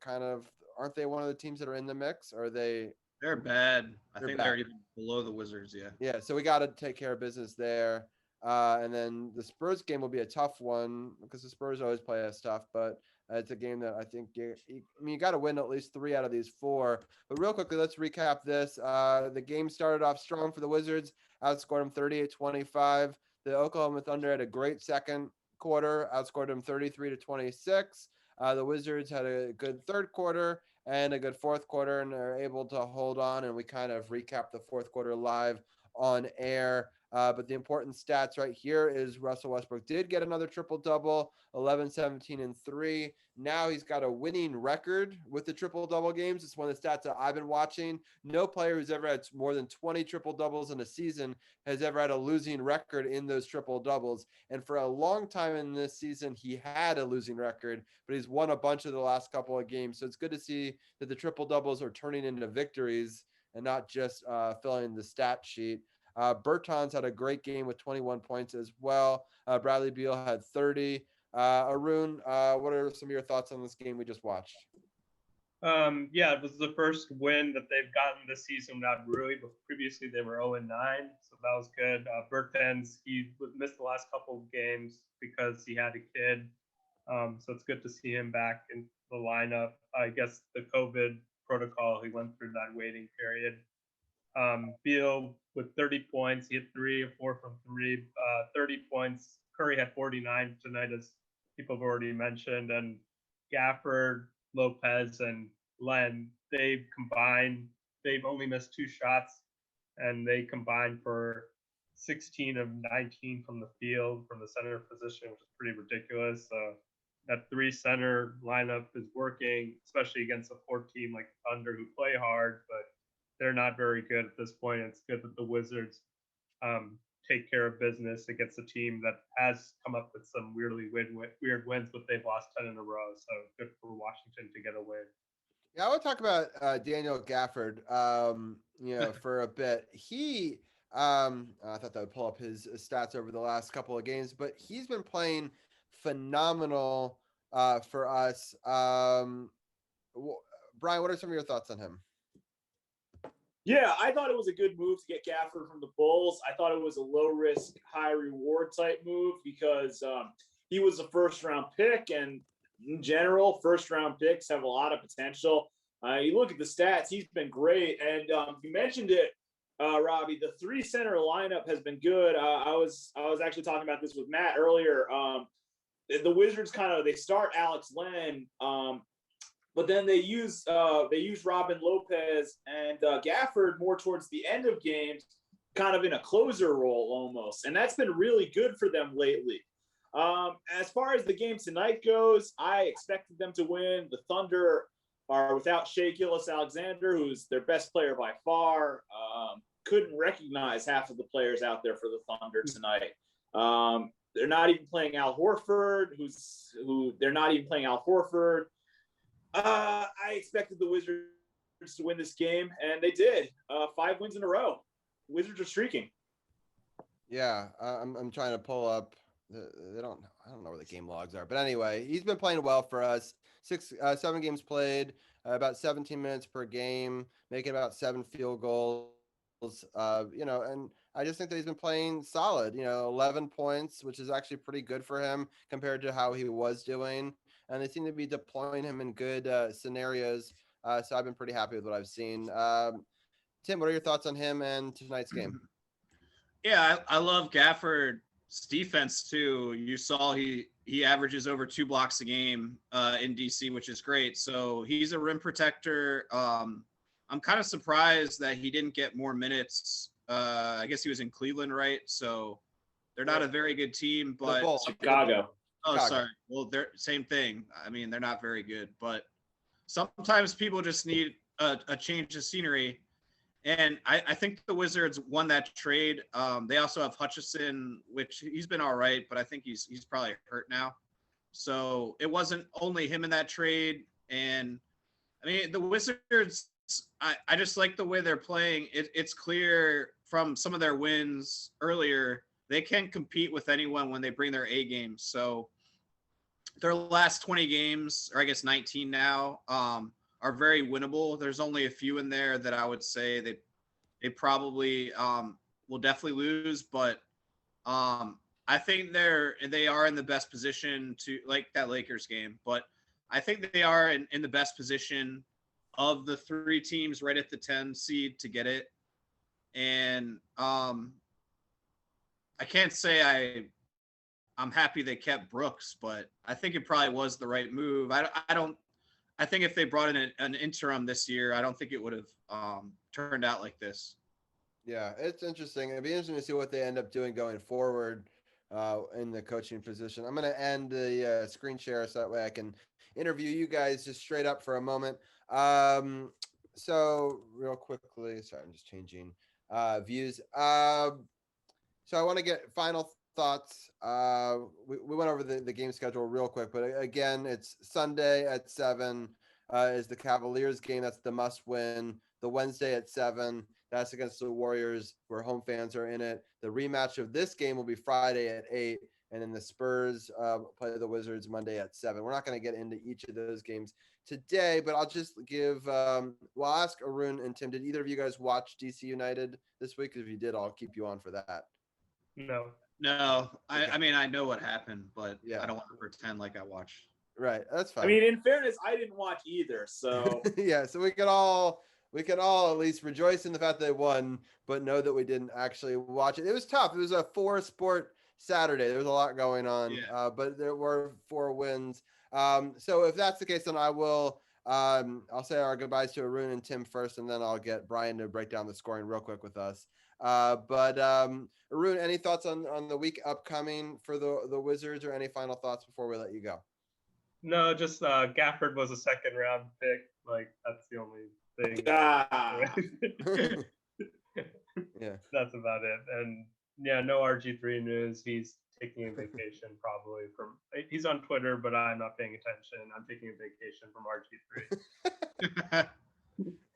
aren't they one of the teams that are in the mix? Or are they? They're bad. They're think bad. they're even below the Wizards. Yeah. Yeah, so we got to take care of business there. And then the Spurs game will be a tough one because the Spurs always play us tough, but it's a game that I think you got to win at least 3 out of these 4. But real quickly, let's recap this. The game started off strong for the Wizards, outscored them 38-25. The Oklahoma Thunder had a great second quarter, outscored them 33-26. The Wizards had a good third quarter and a good fourth quarter, and are able to hold on. And we kind of recap the fourth quarter live on air. But the important stats right here is Russell Westbrook did get another triple-double, 11, 17, and 3. Now he's got a winning record with the triple-double games. It's one of the stats that I've been watching. No player who's ever had more than 20 triple-doubles in a season has ever had a losing record in those triple-doubles. And for a long time in this season, he had a losing record, but he's won a bunch of the last couple of games. So it's good to see that the triple-doubles are turning into victories and not just filling the stat sheet. Bertans had a great game with 21 points as well. Bradley Beal had 30. Arun, what are some of your thoughts on this game we just watched? Yeah, it was the first win that they've gotten this season without Rui, but previously they were 0-9, so that was good. Bertans, he missed the last couple of games because he had a kid, so it's good to see him back in the lineup. I guess the COVID protocol, he went through that waiting period. Beal with 30 points, he hit 3 or 4 from 3, 30 points. Curry had 49 tonight, as people have already mentioned, and Gafford, Lopez, and Len, they've only missed 2 shots, and they combined for 16 of 19 from the field, from the center position, which is pretty ridiculous. That 3 center lineup is working, especially against a 4 team like Thunder who play hard, but they're not very good at this point. It's good that the Wizards take care of business against a team that has come up with some weird wins, but they've lost 10 in a row. So good for Washington to get a win. Yeah, I want to talk about Daniel Gafford, for a bit. He, I thought that would pull up his stats over the last couple of games, but he's been playing phenomenal for us. Brian, what are some of your thoughts on him? Yeah, I thought it was a good move to get Gafford from the Bulls. I thought it was a low-risk, high-reward type move because he was a first-round pick, and in general, first-round picks have a lot of potential. You look at the stats; he's been great, and you mentioned it, Robbie. The 3 center lineup has been good. I was actually talking about this with Matt earlier. The Wizards they start Alex Len. But then they use Robin Lopez and Gafford more towards the end of games, kind of in a closer role almost, and that's been really good for them lately. As far as the game tonight goes, I expected them to win. The Thunder are without Shai Gilgeous-Alexander, who's their best player by far. Couldn't recognize half of the players out there for the Thunder tonight. They're not even playing Al Horford, they're not even playing Al Horford. I expected the Wizards to win this game, and they did. 5 wins in a row. Wizards are streaking. Yeah, I'm trying to pull up. I don't know where the game logs are, but anyway, he's been playing well for us. 7 games played, about 17 minutes per game, making about 7 field goals. And I just think that he's been playing solid. 11 points, which is actually pretty good for him compared to how he was doing. And they seem to be deploying him in good scenarios. So I've been pretty happy with what I've seen. Tim, what are your thoughts on him and tonight's game? Yeah, I love Gafford's defense too. You saw he averages over 2 blocks a game in DC, which is great. So he's a rim protector. I'm kind of surprised that he didn't get more minutes. I guess he was in Cleveland, right? So they're not a very good team, but Chicago. Oh, sorry. Well, they're same thing. I mean, they're not very good, but sometimes people just need a change of scenery. And I think the Wizards won that trade. They also have Hutchison, which he's been all right, but I think he's probably hurt now. So it wasn't only him in that trade. And I mean, the Wizards, I just like the way they're playing. It's clear from some of their wins earlier, they can compete with anyone when they bring their A game. So their last 20 games, or I guess 19 now, are very winnable. There's only a few in there that I would say they probably will definitely lose, but I think they are in the best position to, like that Lakers game, but I think they are in the best position of the 3 teams right at the 10 seed to get it. And I can't say I'm happy they kept Brooks, but I think it probably was the right move. I think if they brought in an interim this year, I don't think it would have turned out like this. Yeah, it's interesting. It'd be interesting to see what they end up doing going forward in the coaching position. I'm going to end the screen share so that way I can interview you guys just straight up for a moment. So real quickly, sorry, I'm just changing views. So I want to get final thoughts. We went over the game schedule real quick, but again, it's Sunday at 7 is the Cavaliers game. That's the must win. The Wednesday at 7, that's against the Warriors, where home fans are in it. The rematch of this game will be Friday at 8, and then the Spurs play the Wizards Monday at 7. We're not going to get into each of those games today, but I'll just give I'll ask Arun and Tim, did either of you guys watch DC United this week? If you did, I'll keep you on for that. No. I mean, I know what happened, but Yeah. I don't want to pretend like I watched. Right, that's fine. I mean, in fairness, I didn't watch either, so yeah, so we could all at least rejoice in the fact that they won, but know that we didn't actually watch it. It was tough. It was a 4-sport Saturday. There was a lot going on, but there were 4 wins. So if that's the case, then I will. I'll say our goodbyes to Arun and Tim first, and then I'll get Brian to break down the scoring real quick with us. But Arun, any thoughts on the week upcoming for the Wizards, or any final thoughts before we let you go? No, just Gafford was a 2nd round pick. Like, that's the only thing. Yeah, that's about it. And yeah, no RG3 news. He's taking a vacation probably he's on Twitter, but I'm not paying attention. I'm taking a vacation from RG3.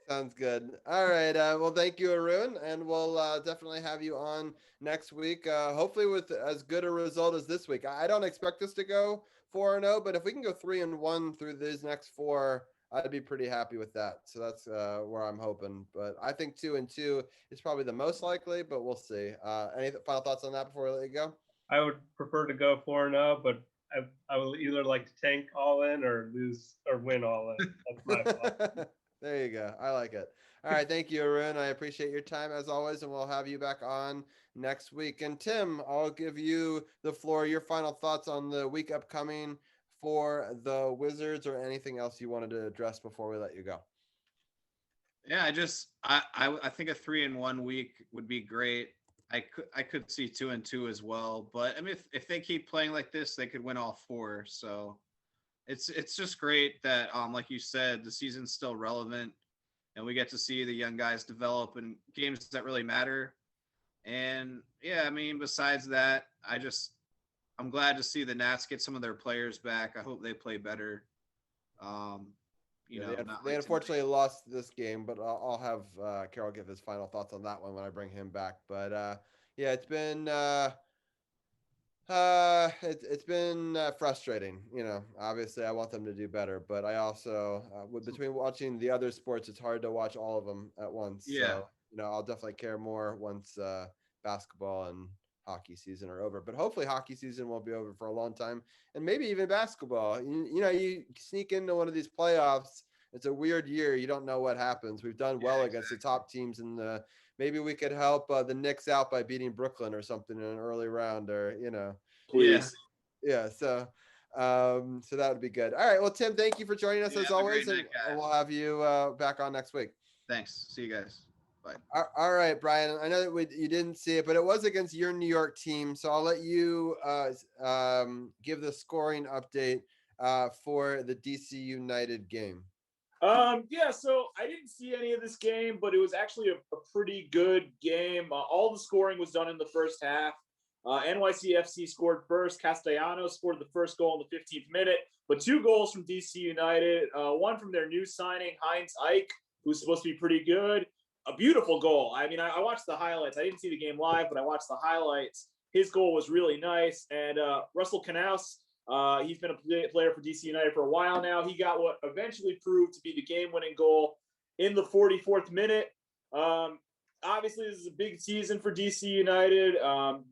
Sounds good. All right. Well, thank you, Arun, and we'll definitely have you on next week. Hopefully with as good a result as this week. I don't expect us to go 4-0, but if we can go 3-1 through these next 4, I'd be pretty happy with that. So that's where I'm hoping. But I think 2-2 is probably the most likely, but we'll see. Any final thoughts on that before we let you go? I would prefer to go 4-0, but I will either like to tank all in or lose or win all in. That's my thought. There you go. I like it. All right. Thank you, Arun. I appreciate your time as always, and we'll have you back on next week. And Tim, I'll give you the floor. Your final thoughts on the week upcoming for the Wizards, or anything else you wanted to address before we let you go. Yeah, I think a 3-1 week would be great. I could see 2-2 as well, but I mean, if they keep playing like this, they could win all 4. So it's just great that like you said, the season's still relevant, and we get to see the young guys develop in games that really matter. And yeah, I mean, besides that, I'm glad to see the Nats get some of their players back. I hope they play better. They unfortunately lost this game, but I'll have Carroll give his final thoughts on that one when I bring him back. But yeah, it's been it's been frustrating. Obviously I want them to do better, but I also between watching the other sports, it's hard to watch all of them at once. Yeah. So I'll definitely care more once basketball and hockey season are over, but hopefully hockey season won't be over for a long time, and maybe even basketball. You sneak into one of these playoffs, it's a weird year. You don't know what happens. We've done well against the top teams maybe we could help the Knicks out by beating Brooklyn or something in an early round, or please. Yeah. So that would be good. All right, well, Tim, thank you for joining us as always, and we'll have you back on next week. Thanks. See you guys. Bye. All right, Brian. I know that you didn't see it, but it was against your New York team. So I'll let you give the scoring update for the DC United game. Yeah, so I didn't see any of this game, but it was actually a pretty good game. All the scoring was done in the first half. NYCFC scored first. Castellanos scored the first goal in the 15th minute, but 2 goals from DC United, one from their new signing, Heinz Ike, who's supposed to be pretty good. a beautiful goal. I mean, I watched the highlights. I didn't see the game live, but I watched the highlights. His goal was really nice. And Russell Knaus, he's been a player for DC United for a while now. He got what eventually proved to be the game-winning goal in the 44th minute. Obviously, this is a big season for DC United.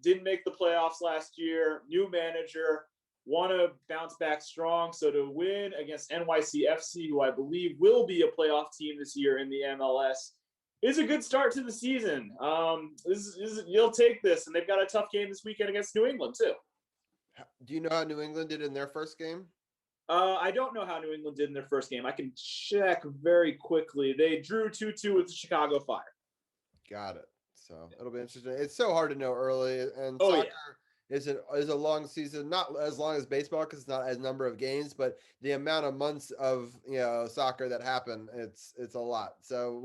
Didn't make the playoffs last year. New manager. Want to bounce back strong. So to win against NYCFC, who I believe will be a playoff team this year in the MLS, is a good start to the season. You'll take this, and they've got a tough game this weekend against New England too. Do you know how New England did in their first game? I don't know how New England did in their first game. I can check very quickly. They drew 2-2 with the Chicago Fire. Got it. So it'll be interesting. It's so hard to know early, and Oh, soccer yeah. is a long season, not as long as baseball because it's not as number of games, but the amount of months of soccer that happen, it's a lot. So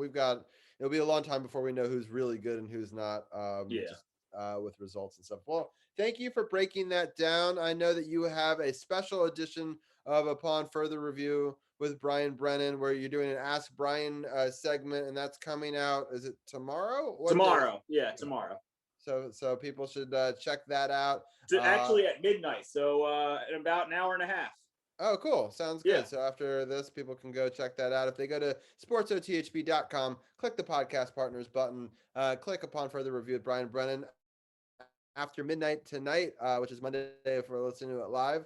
it'll be a long time before we know who's really good and who's not. With results and stuff. Well, thank you for breaking that down. I know that you have a special edition of Upon Further Review with Brian Brennan, where you're doing an Ask Brian segment, and that's coming out. Is it tomorrow? Tomorrow. Yeah, tomorrow. So people should check that out. Actually at midnight. So in about an hour and a half. Oh, cool. Sounds good. Yeah. So after this, people can go check that out. If they go to sportsothb.com, click the podcast partners button, click Upon Further Review with Brian Brennan. After midnight tonight, which is Monday if we're listening to it live,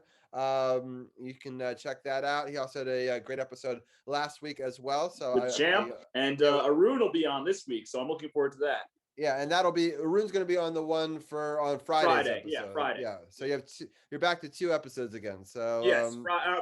you can check that out. He also had a great episode last week as well. So with Champ and Arun will be on this week, so I'm looking forward to that. Yeah, and that'll be Arun's going to be on the one on Friday's episode. Yeah, Friday. Yeah, so you're back to 2 episodes again. So yes,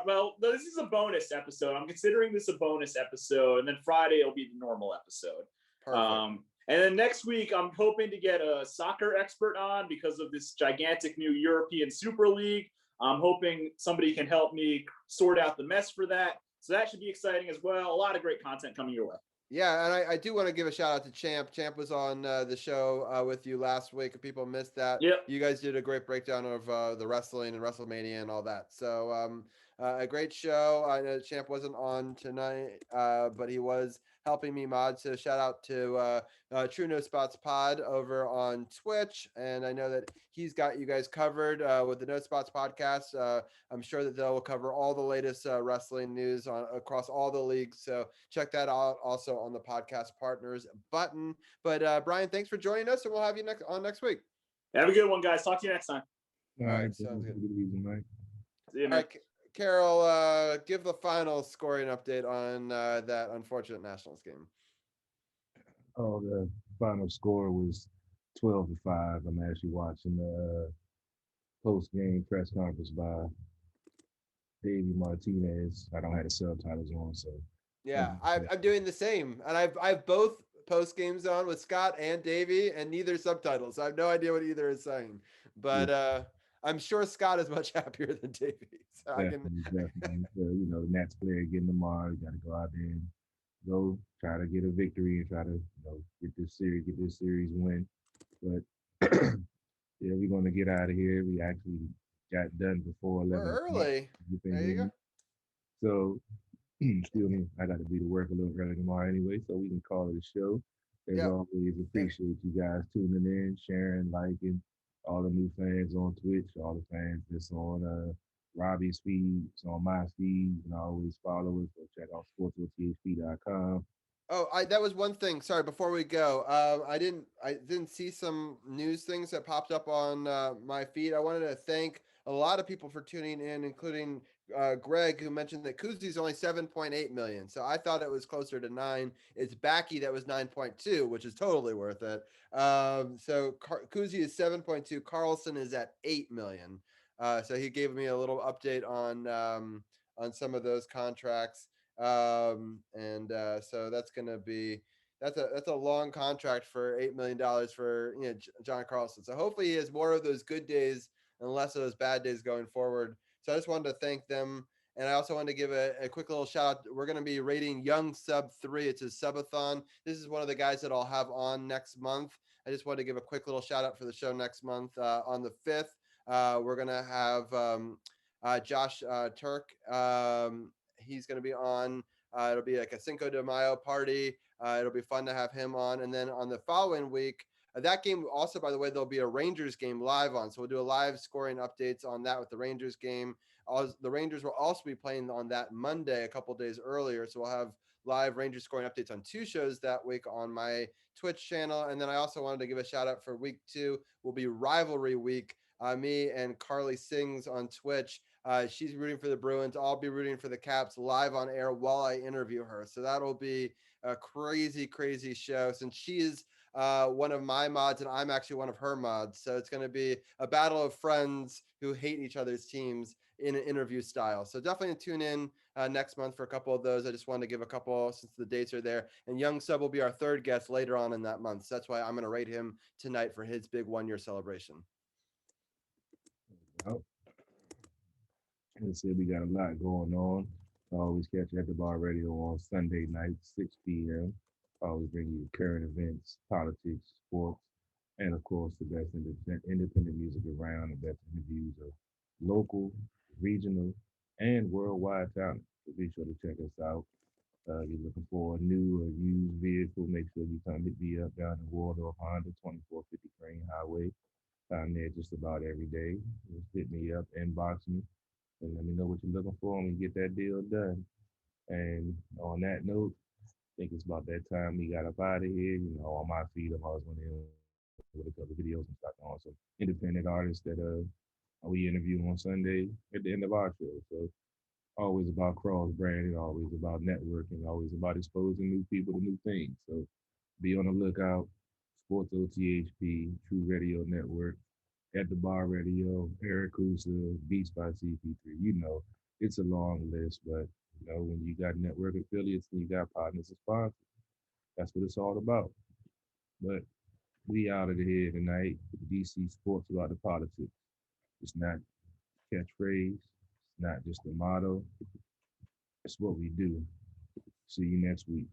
well, this is a bonus episode. I'm considering this a bonus episode, and then Friday it'll be the normal episode. Perfect. And then next week, I'm hoping to get a soccer expert on because of this gigantic new European Super League. I'm hoping somebody can help me sort out the mess for that. So that should be exciting as well. A lot of great content coming your way. Yeah, and I do want to give a shout out to Champ. Champ was on the show with you last week. If people missed that, Yep. You guys did a great breakdown of the wrestling and WrestleMania and all that. So a great show. I know Champ wasn't on tonight, but he was helping me mod. So shout out to True No Spots Pod over on Twitch. And I know that he's got you guys covered with the No Spots podcast. I'm sure that they'll cover all the latest wrestling news across all the leagues. So check that out also on the podcast partners button. But Brian, thanks for joining us, and we'll have you next week. Have a good one, guys. Talk to you next time. All right, sounds good. See you, man. All right, Carol, give the final scoring update on that unfortunate Nationals game. Oh, the final score was 12-5. I'm actually watching the post-game press conference by Davey Martinez. I don't have the subtitles on, so yeah, I'm doing the same, and I've both post games on with Scott and Davey, and neither subtitles. So I have no idea what either is saying, but I'm sure Scott is much happier than Davey. So definitely. The Nats player getting the mark. You got to go out there and go try to get a victory and try to get this series win. But yeah, we're going to get out of here. We actually got done before 11. We're early. There you go. So still me. I got to be to work a little early tomorrow anyway, so we can call it a show. As always, appreciate you guys tuning in, sharing, liking, all the new fans on Twitch, all the fans that's on Robbie's feed, it's on my feed. You can always follow us. Go check out sportsothb.com. Oh, that was one thing. Sorry, before we go, I didn't see some news things that popped up on my feed. I wanted to thank a lot of people for tuning in, including Greg, who mentioned that Kuzi's only 7.8 million. So I thought it was closer to 9. It's Backy that was 9.2, which is totally worth it. So Kuzi is 7.2. Carlson is at 8 million. So he gave me a little update on some of those contracts. So that's going to be, that's a long contract for $8 million for John Carlson. So hopefully he has more of those good days and less of those bad days going forward. So I just wanted to thank them. And I also wanted to give a quick little shout out. We're going to be rating Young Sub 3. It's a subathon. This is one of the guys that I'll have on next month. I just wanted to give a quick little shout out for the show next month. On the 5th, we're going to have Josh Turk. he's going to be on. It'll be like a Cinco de Mayo party. It'll be fun to have him on. And then on the following week, that game also, by the way, there'll be a Rangers game live on. So we'll do a live scoring updates on that with the Rangers game. The Rangers will also be playing on that Monday, a couple days earlier. So we'll have live Rangers scoring updates on 2 shows that week on my Twitch channel. And then I also wanted to give a shout out for week 2 will be rivalry week. Me and Carly Sings on Twitch. She's rooting for the Bruins. I'll be rooting for the Caps live on air while I interview her. So that'll be a crazy, crazy show since she's one of my mods and I'm actually one of her mods. So it's going to be a battle of friends who hate each other's teams in an interview style. So definitely tune in next month for a couple of those. I just wanted to give a couple since the dates are there. And Young Sub will be our 3rd guest later on in that month. So that's why I'm going to rate him tonight for his big 1-year celebration. Well, let's see, we got a lot going on. I always catch you at the bar radio on Sunday night, 6 p.m. I always bring you current events, politics, sports, and of course, the best independent music around, the best interviews of local, regional, and worldwide talent. So be sure to check us out. If you're looking for a new or used vehicle, make sure you come hit me up down in Waldorf Honda, 2450 Crane Highway. Down there just about every day. Just hit me up, inbox me, and let me know what you're looking for, and we get that deal done. And on that note, I think it's about that time we got up out of here. You know, on my feed, I'm always going to with a couple of videos and stuff on some independent artists that we interview on Sunday at the end of our show. So always about cross branding, always about networking, always about exposing new people to new things. So be on the lookout. Sports OTHP, True Radio Network, At the Bar Radio, Eric Kusa, Beats by CP3. You know, it's a long list, but you know, when you got network affiliates and you got partners and sponsors, that's what it's all about. But we out of here tonight with DC Sports about the politics. It's not catchphrase, it's not just a motto. It's what we do. See you next week.